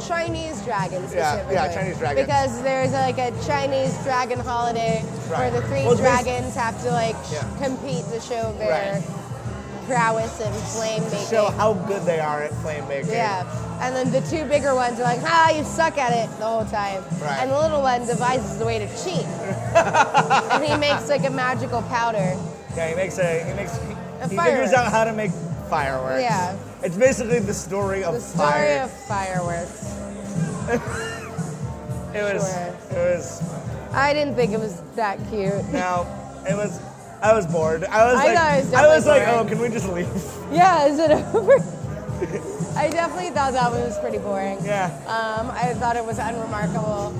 S1: Chinese dragon specifically.
S2: Yeah, Chinese dragon.
S1: Because there's like a Chinese dragon holiday where the three dragons have to like compete to show their prowess in flame making.
S2: Show how good they are at flame making.
S1: Yeah. And then the two bigger ones are like, you suck at it the whole time.
S2: Right.
S1: And the little one devises a way to cheat. And he makes like a magical powder.
S2: Yeah, he figures out how to make fireworks.
S1: Yeah.
S2: It's basically the story of fire.
S1: The story of fireworks.
S2: It was.
S1: I didn't think it was that cute.
S2: No, it was. I was bored. I was like, oh, can we just leave?
S1: Yeah, is it over? I definitely thought that one was pretty boring.
S2: Yeah.
S1: I thought it was unremarkable.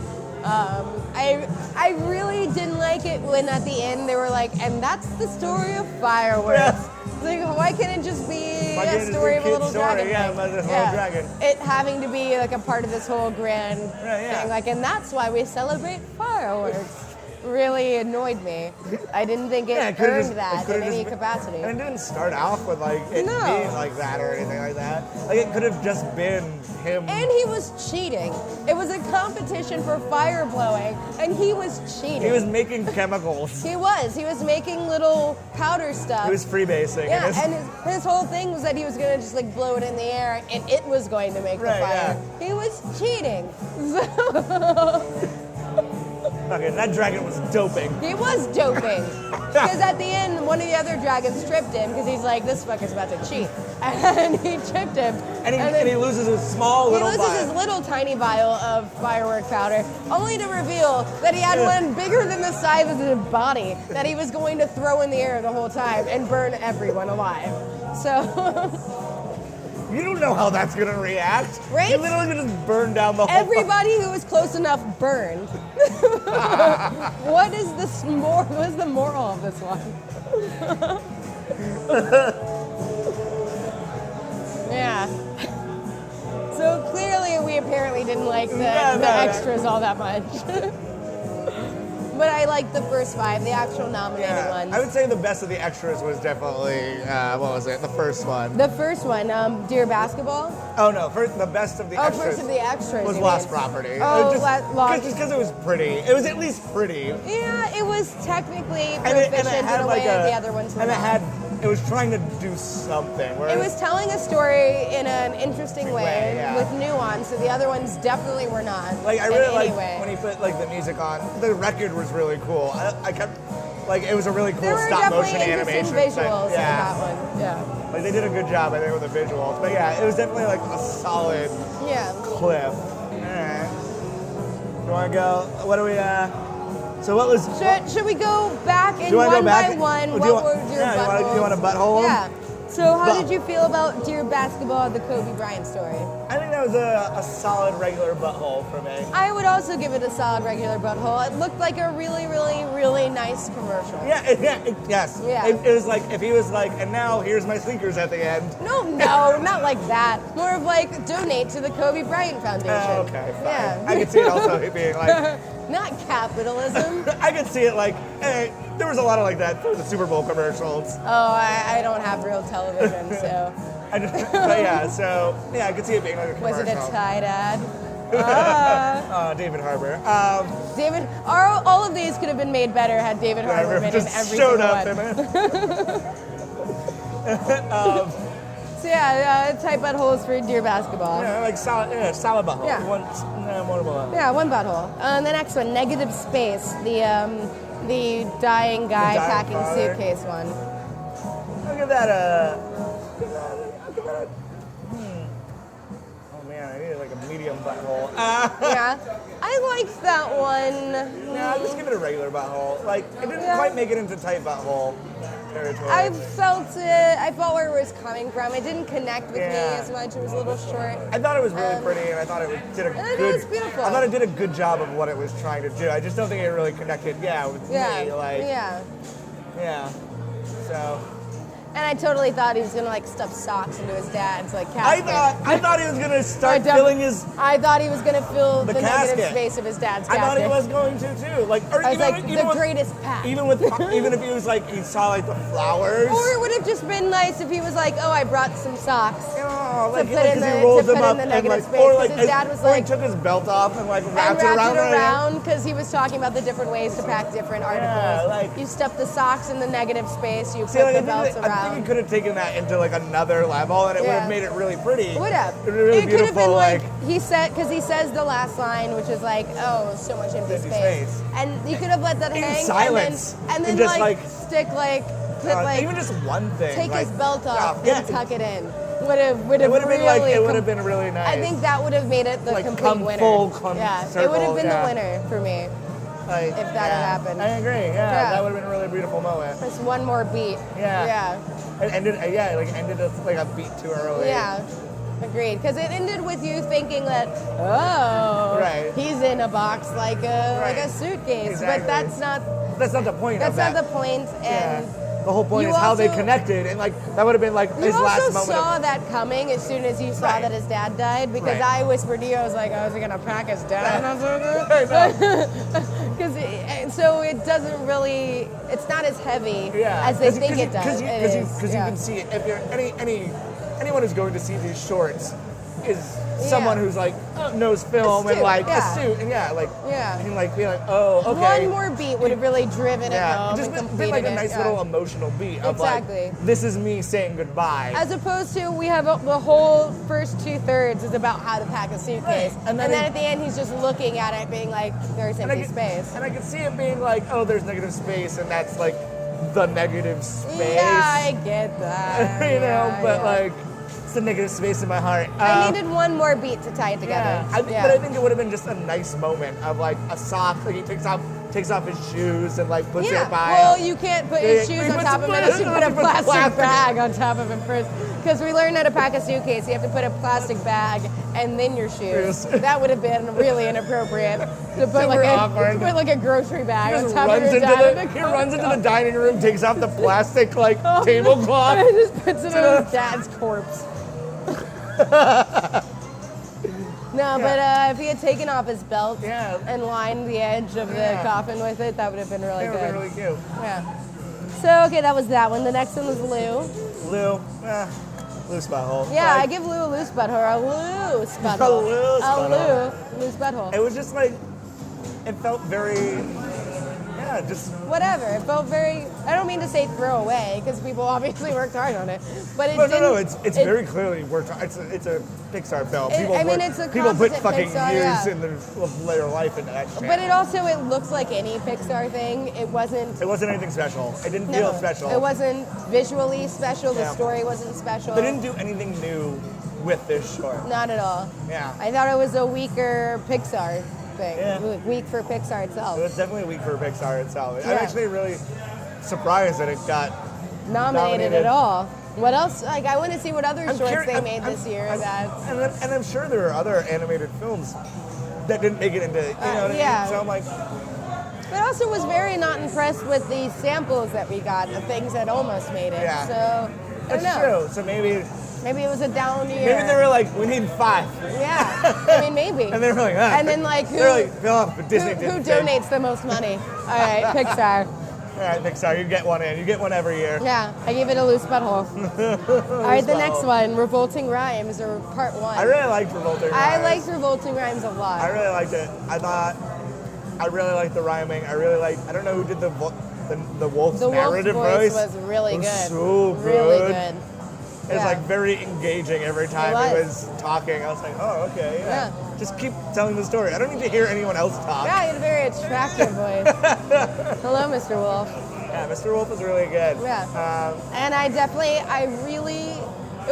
S1: I really didn't like it when at the end they were like, and that's the story of fireworks.
S2: Yeah.
S1: Like, why can't it just be a story of a little dragon?
S2: Yeah, about this little dragon.
S1: It having to be like a part of this whole grand thing. Like, and that's why we celebrate fireworks. Really annoyed me. I didn't think it earned that in any capacity.
S2: And it didn't start off with like it being like that or anything like that. Like it could have just been him.
S1: And he was cheating. It was a competition for fire blowing, and he was cheating.
S2: He was making chemicals.
S1: He was making little powder stuff.
S2: He was freebasing.
S1: Yeah, and his whole thing was that he was going to just like blow it in the air, and it was going to make the fire. Yeah. He was cheating.
S2: Okay, that dragon was doping.
S1: He was doping. Because at the end, one of the other dragons tripped him because he's like, this fucker's about to cheat. And he tripped him.
S2: And he loses his small little vial.
S1: He loses his little tiny vial of firework powder, only to reveal that he had one bigger than the size of his body that he was going to throw in the air the whole time and burn everyone alive. So...
S2: You don't know how that's gonna react.
S1: Right?
S2: You're literally gonna just burn down the whole...
S1: Everybody who was close enough burned. What is the moral of this one? Yeah. So clearly we apparently didn't like the extras all that much. But I liked the first 5, the actual nominated ones.
S2: I would say the best of the extras was definitely, what was it? The first one.
S1: The first one, Dear Basketball?
S2: Oh, no. The best of the extras.
S1: First of the extras.
S2: Was Lost Property.
S1: Oh,
S2: just because it was pretty. It was at least pretty.
S1: Yeah, it was technically proficient in a way that the other ones were not.
S2: It was trying to do something.
S1: It was telling a story in an interesting way with nuance, so the other ones definitely were not.
S2: Like I really liked when he put like the music on. The record was really cool. I kept it was a really cool stop motion animation.
S1: Visuals in that one. Yeah.
S2: Like they did a good job, I think, with the visuals. But yeah, it was definitely like a solid clip. All right. You want to go? What do we? So what was...
S1: Should we go back and one by one? What were Dear Buttholes?
S2: Do you want to butthole them?
S1: Yeah. So how did you feel about Dear Basketball, the Kobe Bryant story?
S2: I think that was a solid regular butthole for me.
S1: I would also give it a solid regular butthole. It looked like a really, really, really nice commercial.
S2: Yes. Yeah. It was like, if he was like, and now here's my sneakers at the end.
S1: No, not like that. More of like, donate to the Kobe Bryant Foundation.
S2: Oh, okay, fine.
S1: Yeah.
S2: I could see it also being like...
S1: Not capitalism.
S2: I could see it like, hey, there was a lot of like that for the Super Bowl commercials.
S1: Oh, I don't have real television, so.
S2: I could see it being like a commercial.
S1: Was it a Tide ad?
S2: David Harbour.
S1: All of these could have been made better had David Harbour been in every single one. So type buttholes for Dear Basketball.
S2: Yeah, like solid butthole.
S1: Yeah.
S2: One
S1: butthole. The next one, Negative Space, the dying guy packing suitcase one.
S2: I'll give that Oh man, I needed like a medium butthole.
S1: I liked that one.
S2: No, I'll just give it a regular butthole. Like, it didn't quite make it into tight butthole territory.
S1: I felt where it was coming from. It didn't connect with me as much. It was a little short.
S2: I thought it was really pretty, and I thought it did a good.
S1: It's beautiful.
S2: I thought it did a good job of what it was trying to do. I just don't think it really connected. With me. Like.
S1: Yeah.
S2: So.
S1: And I totally thought he was gonna like stuff socks into his dad's like
S2: I
S1: casket.
S2: thought he was gonna start filling his.
S1: I thought he was gonna fill the negative
S2: casket.
S1: space of his dad's
S2: I
S1: casket.
S2: thought he was going to too. Like, or
S1: I was
S2: even,
S1: like
S2: even
S1: the
S2: with,
S1: greatest pack.
S2: even if he was like he saw like the flowers.
S1: Or it would have just been nice if he was like, oh, I brought some socks.
S2: Oh, like,
S1: to put in
S2: he rolls them up
S1: the
S2: and
S1: negative
S2: like,
S1: space.
S2: or like
S1: his dad was
S2: or
S1: like,
S2: he took his belt off and like wrapped it
S1: it
S2: around
S1: because he was talking about the different ways to pack different articles.
S2: Yeah, like,
S1: you stuff the socks in the negative space. You put
S2: like,
S1: the belts around.
S2: I think he could have taken that into like another level, and it would have made it really pretty.
S1: It would have.
S2: It would have really
S1: could have
S2: beautiful.
S1: been like he said, because he says the last line, which is like, "Oh, so much empty space," and you could have let that
S2: in
S1: hang,
S2: silence,
S1: and then
S2: just
S1: like stick like put like
S2: even just one thing,
S1: take
S2: like,
S1: his belt off
S2: yeah,
S1: and tuck it in. Would have
S2: been like it would have been really nice.
S1: I think that would have made it the
S2: like
S1: complete winner. It would have been the winner for me.
S2: Like,
S1: if that had happened.
S2: I agree. Yeah, that would have been a really beautiful moment.
S1: Just one more beat. Yeah.
S2: It ended. Ended like a beat too early.
S1: Yeah. Agreed. Because it ended with you thinking that, he's in a box like a suitcase.
S2: Exactly.
S1: But that's not
S2: the point.
S1: That's not the point. And
S2: the whole point is how they connected, and like that would have been like his last moment.
S1: You also saw that coming as soon as you saw that his dad died, because I whispered to you, I was like, "Oh, is he gonna pack his dad?" Because so it doesn't really, it's not as heavy as they think it does.
S2: Because you can see it. If you're anyone who's going to see these shorts is someone who's like knows film and like a suit and and like be like, oh, okay.
S1: One more beat would have really driven it home.
S2: Just
S1: and
S2: been like a nice little emotional beat of like, this is me saying goodbye.
S1: As opposed to we have the whole first 2/3 is about how to pack a suitcase, and then at the end he's just looking at it, being like, there's empty space.
S2: And I can see it being like, oh, there's negative space, and that's like the negative space.
S1: Yeah, I get that.
S2: But like. It's the negative space in my heart.
S1: I needed one more beat to tie it together.
S2: But I think it would have been just a nice moment of like a sock. Like he takes off his shoes and like puts it by.
S1: Well, you can't put his shoes on top of him unless you put a plastic bag on top of him first. Because we learned how to pack a suitcase. You have to put a plastic bag and then your shoes. That would have been really inappropriate to put like a grocery bag on top of your dad.
S2: He runs into the dining room, takes off the plastic tablecloth,
S1: and just puts it on his dad's corpse. But if he had taken off his belt and lined the edge of the coffin with it, that would have been really good.
S2: That would have been really cute.
S1: Yeah. So, okay, that was that one. The next one was Lou.
S2: Loose butthole.
S1: Yeah, I give Lou a loose butthole. A loose butthole. Loose butthole.
S2: It was just like, it felt very... just
S1: whatever. It felt very. I don't mean to say throw away because people obviously worked hard on it, but
S2: it's very clearly worked hard. It's a Pixar film. People put fucking
S1: Pixar,
S2: years in their life into that shit.
S1: But it looks like any Pixar thing. It wasn't
S2: anything special. It didn't feel special.
S1: It wasn't visually special. The story wasn't special.
S2: They didn't do anything new with this short.
S1: Not at all.
S2: Yeah.
S1: I thought it was a weaker Pixar thing.
S2: Yeah.
S1: Weak for Pixar itself.
S2: It was definitely weak for Pixar itself. I'm actually really surprised that it got
S1: nominated at all. What else? Like, I want to see what other shorts they made this year.
S2: And I'm sure there are other animated films that didn't make it into, you know what I mean? So I'm like...
S1: But also was very not impressed with the samples that we got, the things that almost made it.
S2: Yeah.
S1: So, I don't know.
S2: True. So maybe
S1: it was a down year.
S2: Maybe they were like, we need 5.
S1: Yeah. I mean, maybe.
S2: And they were like,
S1: And then like, who donates the most money? All right, Pixar.
S2: All right, Pixar, you get one in. You get one every year.
S1: Yeah, I give it a loose butthole. All right, the next one, Revolting Rhymes, or Part 1.
S2: I really liked Revolting Rhymes.
S1: I liked Revolting Rhymes a lot.
S2: I really liked it. I really liked the rhyming. I don't know who did the wolf's narrative voice.
S1: The wolf's voice was really good.
S2: So good.
S1: Really good.
S2: It was like very engaging every time he was talking. I was like, oh, okay, yeah. Just keep telling the story. I don't need to hear anyone else talk.
S1: Yeah, he had a very attractive voice. Hello, Mr. Wolf.
S2: Yeah, Mr. Wolf was really good.
S1: Yeah. And it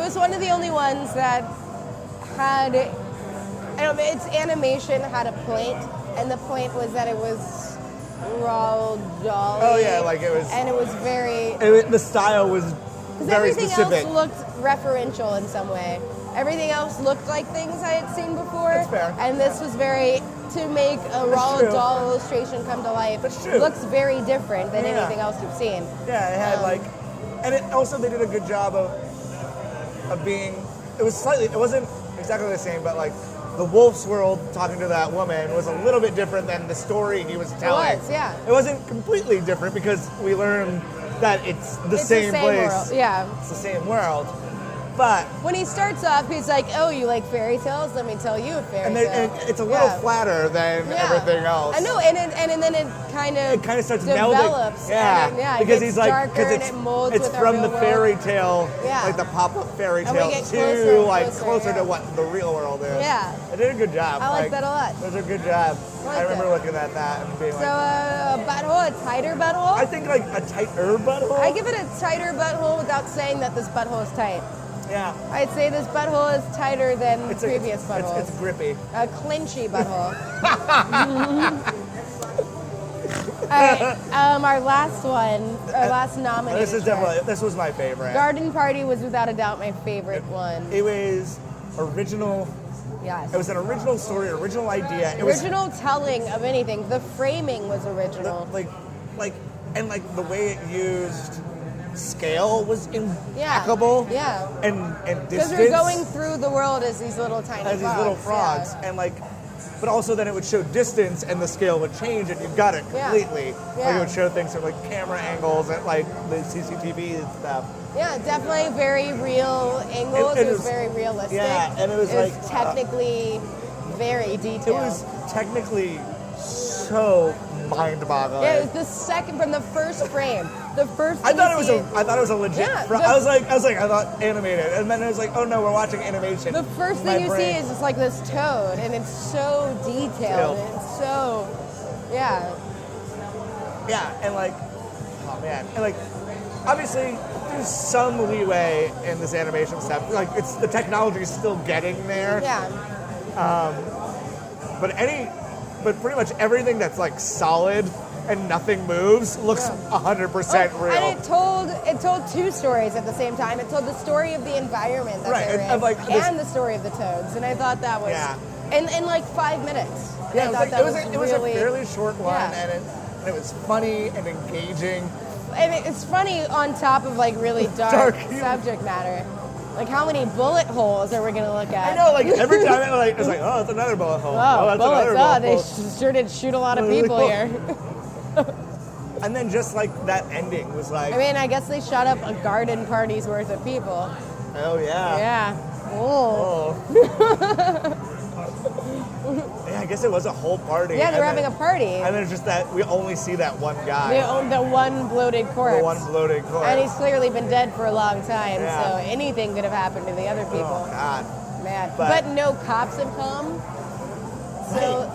S1: was one of the only ones that had, its animation had a point, and the point was that it was Roald Dahl.
S2: Oh, yeah, like it was.
S1: And it was very.
S2: The style was very specific.
S1: Everything else looked referential in some way. Everything else looked like things I had seen before.
S2: That's fair.
S1: And this was very, to make a Roald Dahl illustration come to life, looks very different than anything else you've seen.
S2: Yeah, it had And it also, they did a good job of being, it wasn't exactly the same, but like the wolf's world talking to that woman was a little bit different than the story he was telling.
S1: It was, yeah.
S2: It wasn't completely different because we learned that it's the same place.
S1: World. Yeah.
S2: It's the same world. But
S1: when he starts off, he's like, "Oh, you like fairy tales? Let me tell you a fairy tale."
S2: And it's a little flatter than everything else.
S1: I know, and then it kind of
S2: starts
S1: develops.
S2: Yeah, because he's like,
S1: because it's
S2: from the fairy tale,
S1: yeah.
S2: like the pop-up fairy
S1: and
S2: tale, to closer to what the real world is.
S1: Yeah,
S2: they did a good job.
S1: I like that a lot.
S2: It was a good job. I remember looking at that and being
S1: a butthole, a tighter butthole.
S2: I think like a tighter butthole.
S1: I give it a tighter butthole without saying that this butthole is tight.
S2: Yeah.
S1: I'd say this butthole is tighter than previous buttholes.
S2: It's grippy.
S1: A clinchy butthole. All right, our last one, our last nominated.
S2: This was my favorite.
S1: Garden Party was without a doubt my favorite one.
S2: It was original.
S1: Yes.
S2: It was an original story, original idea.
S1: Original telling of anything. The framing was original.
S2: And the way it used scale was impeccable.
S1: Yeah.
S2: And distance.
S1: Because we're going through the world as these little tiny frogs.
S2: These little frogs. Yeah. And but also then it would show distance and the scale would change and you got it completely.
S1: Yeah.
S2: It would show things from camera angles and the CCTV and stuff.
S1: Yeah, definitely very real angles. It was very realistic.
S2: Yeah, and it was
S1: technically very detailed.
S2: It was technically so mind-boggling.
S1: Yeah, it was from the first frame. The first.
S2: I thought it was a legit. Yeah, I thought animated, and then it was like, oh no, we're watching animation.
S1: The first thing you see is just this toad, and it's so detailed. And it's so, yeah.
S2: Yeah, and oh man, and obviously there's some leeway in this animation stuff. It's the technology is still getting there.
S1: Yeah.
S2: But pretty much everything that's solid and nothing moves looks 100% real.
S1: And it told two stories at the same time. It told the story of the environment that they're in, and the story of the toads. And I thought that was in 5 minutes.
S2: Yeah, it was a fairly short one, and it was funny and engaging.
S1: And it's funny on top of really dark subject matter. How many bullet holes are we going to look at?
S2: I know, every time it's oh, it's another bullet hole.
S1: Oh,
S2: that's
S1: bullets.
S2: Another bullet
S1: they
S2: hole.
S1: Sure did shoot a lot of people here.
S2: And then just that ending was
S1: I mean, I guess they shot up a garden party's worth of people.
S2: Oh, yeah.
S1: Yeah. Oh.
S2: Yeah, I guess it was a whole party.
S1: Yeah, they were having a party.
S2: And then it's just that we only see that one guy.
S1: The one bloated corpse.
S2: The one bloated corpse.
S1: And he's clearly been dead for a long time, so anything could have happened to the other people.
S2: Oh, God.
S1: Man. But no cops have come. So,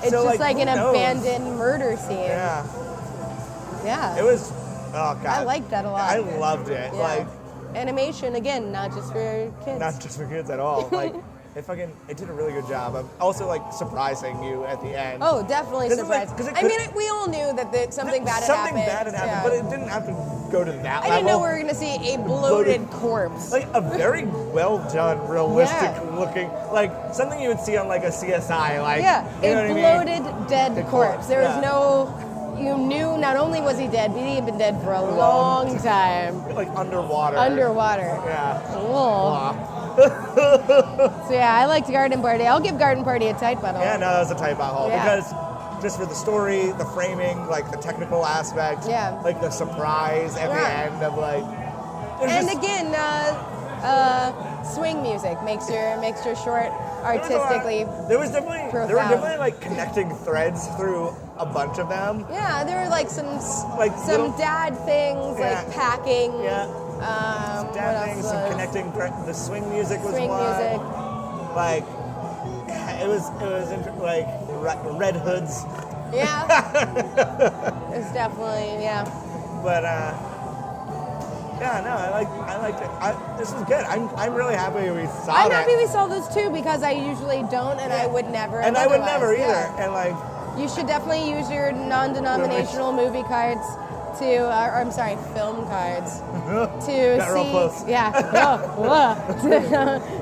S1: it's just an abandoned murder scene.
S2: Yeah.
S1: Yeah.
S2: It was, oh, God.
S1: I liked that a lot.
S2: I loved it.
S1: Yeah. Animation, again, not just for kids.
S2: Not just for kids at all. It did a really good job of also surprising you at the end.
S1: Oh, definitely surprising. We all knew that something bad had happened.
S2: Something bad had happened, but it didn't have to go to that level.
S1: I didn't know we were going to see a bloated corpse.
S2: A very well done, realistic looking, something you would see on a CSI.
S1: A bloated, dead corpse. There was no. You knew not only was he dead, but he had been dead for a long time.
S2: Underwater.
S1: Yeah. Cool. So I liked Garden Party. I'll give Garden Party a tight butthole.
S2: Yeah, no, that was a tight butthole because just for the story, the framing, the technical aspect, the surprise at the end of
S1: again, swing music makes your short artistically.
S2: There were definitely connecting threads through a bunch of them.
S1: Yeah, there were some dad things packing.
S2: Yeah. Some connecting. The swing music was one.
S1: Music.
S2: It was Red Hoods.
S1: Yeah. It's definitely
S2: But I liked it. This was good. I'm really happy we saw.
S1: I'm happy we saw this too because I usually don't, and I would never.
S2: And I would never either.
S1: Yeah.
S2: And
S1: you should definitely use your non-denominational movie cards film cards to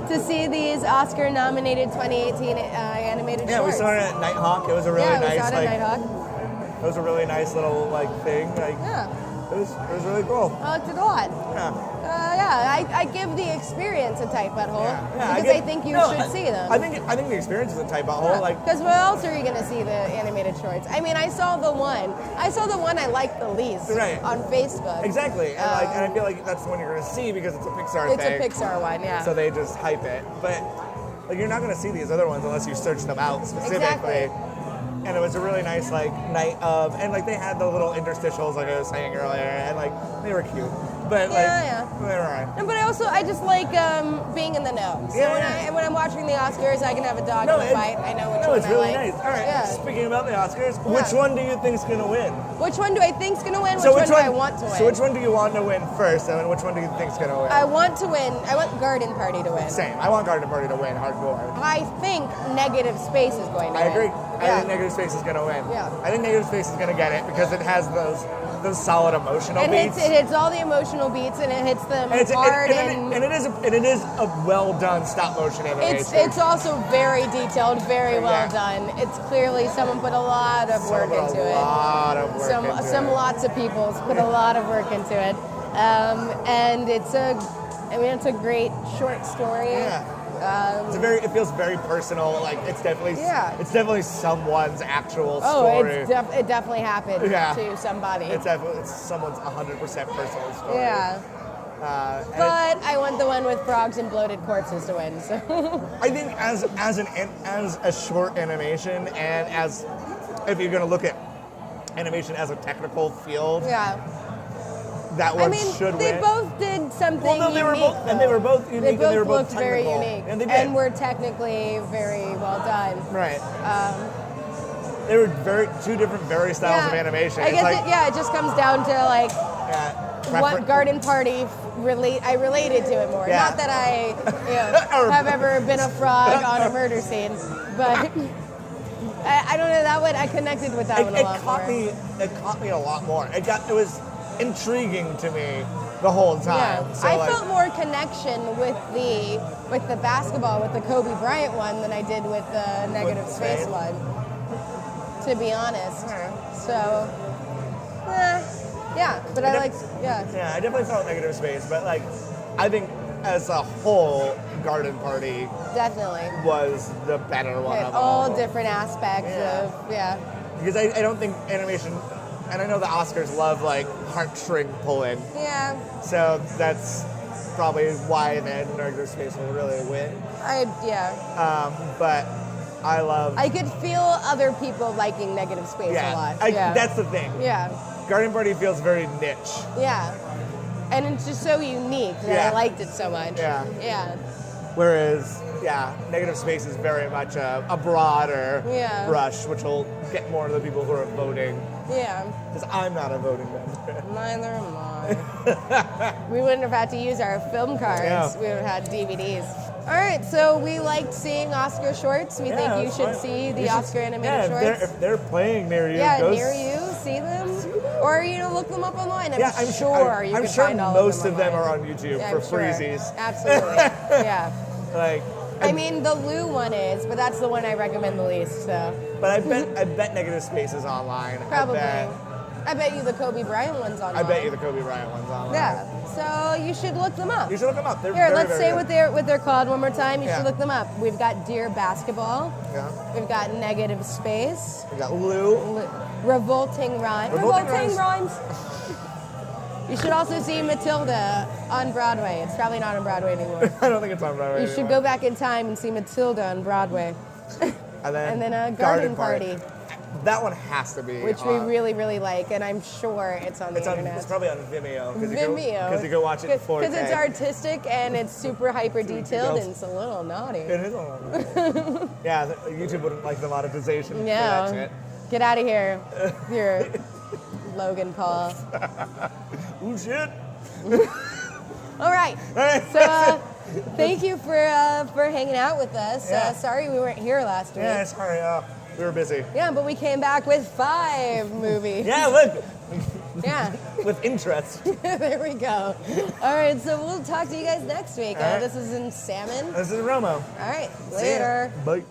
S1: to see these Oscar-nominated 2018 animated shorts.
S2: Yeah, we saw it at Nighthawk. It was a really nice
S1: Nighthawk.
S2: It was a really nice little thing. It was really cool.
S1: I liked it a lot. I give the experience a tight butthole because I think you should see them.
S2: I think the experience is a tight butthole.
S1: Because where else are you going to see the animated shorts? I mean, I saw the one I liked the least on Facebook.
S2: Exactly, and I feel like that's the one you're going to see because it's a Pixar thing.
S1: It's a Pixar one, yeah.
S2: So they just hype it, but you're not going to see these other ones unless you search them out specifically.
S1: Exactly.
S2: And it was a really nice night of, and they had the little interstitials like I was saying earlier, and they were cute. But they were alright.
S1: No, but I just like being in the know. So when I'm watching the Oscars, I can have a dog in the fight. I know which one
S2: it's really
S1: I like.
S2: nice. All right. Speaking about the Oscars, which one do you think's gonna win?
S1: Which one do I think's gonna win? Which one do I want to win?
S2: So which one do you want to win first, and which one do you think's gonna win?
S1: I want to win. I want Garden Party to win.
S2: Same. I want Garden Party to win hardcore.
S1: I think Negative Space is going to win.
S2: I agree. I think Negative Space is gonna win.
S1: Yeah.
S2: I think Negative Space is gonna get it because it has those solid emotional beats.
S1: It hits all the emotional beats and it hits them hard.
S2: And it is a well done stop motion animation.
S1: It's also very detailed, very well done. It's clearly someone put a lot of work into it. Lots of people put a lot of work into it. And it's a great short story.
S2: Yeah. It feels very personal. It's definitely someone's actual story.
S1: It definitely happened to somebody.
S2: It's someone's 100% personal story.
S1: Yeah. But I want the one with frogs and bloated corpses to win. So
S2: I think as a short animation and as if you're going to look at animation as a technical field, that one should win.
S1: They both did something unique.
S2: They were both unique.
S1: They both
S2: looked
S1: very unique,
S2: and they did.
S1: And were technically very well done.
S2: Right. They were two different styles of animation.
S1: I guess it just comes down to what Garden Party I related to it more. Not that I have ever been a frog on a murder scene, but I don't know, that one I connected with that one a lot more.
S2: It caught me a lot more. It was intriguing to me the whole time.
S1: Yeah. So I felt more connection with the basketball, with the Kobe Bryant one than I did with the Negative Space one, to be honest. So, but
S2: I definitely felt Negative Space, but I think as a whole, Garden Party
S1: definitely
S2: was the better one of
S1: all different aspects of
S2: because I don't think animation. And I know the Oscars love heartstring pulling.
S1: Yeah.
S2: So that's probably why then Negative Space will really win. But I love.
S1: I could feel other people liking Negative Space a lot.
S2: That's the thing.
S1: Yeah.
S2: Garden Party feels very niche.
S1: Yeah. And it's just so unique that I liked it so much.
S2: Yeah.
S1: Yeah.
S2: Whereas, Negative Space is very much a broader brush, which will get more of the people who are voting.
S1: Yeah.
S2: Because I'm not a voting member.
S1: Neither am I. We wouldn't have had to use our film cards. Yeah. We would have had DVDs. All right, so we liked seeing Oscar shorts. We think you should see the Oscar animated shorts.
S2: If they're playing near you,
S1: near you, see them. Or look them up online. I'm sure you can find all
S2: most
S1: of them
S2: are on YouTube for freezies.
S1: Absolutely. I mean, the Lou one is, but that's the one I recommend the least. So.
S2: But I bet Negative Space is online.
S1: Probably. I bet you the Kobe Bryant one's online.
S2: I bet you the Kobe Bryant one's online.
S1: Yeah. So you should look them up.
S2: You should look them up. They're
S1: Here,
S2: very,
S1: let's
S2: very
S1: say
S2: good.
S1: what they're called one more time. You should look them up. We've got Dear Basketball.
S2: Yeah.
S1: We've got Negative Space.
S2: We got Lou.
S1: Revolting Rhymes. Revolting Rhymes. You should also see Matilda on Broadway. It's probably not on Broadway anymore.
S2: I don't think it's on Broadway
S1: anymore. You should go back in time and see Matilda on Broadway.
S2: And
S1: then a Garden Party.
S2: That one has to be
S1: which we really, really like, and I'm sure it's on the internet.
S2: It's probably on Vimeo.
S1: Because
S2: you go watch it in 4K.
S1: Because it's artistic and it's super hyper detailed and it's a little naughty.
S2: It is a little naughty. Yeah, YouTube wouldn't like the monetization for that shit.
S1: Get out of here, your Logan Paul.
S2: Ooh, shit.
S1: All right. So thank you for hanging out with us. Sorry we weren't here last week.
S2: Yeah, sorry. We were busy.
S1: Yeah, but we came back with 5 movies.
S2: Yeah, look.
S1: Yeah.
S2: With interest.
S1: There we go. All right, so we'll talk to you guys next week. This is in Salmon.
S2: This is Romo.
S1: All right, later.
S2: Bye.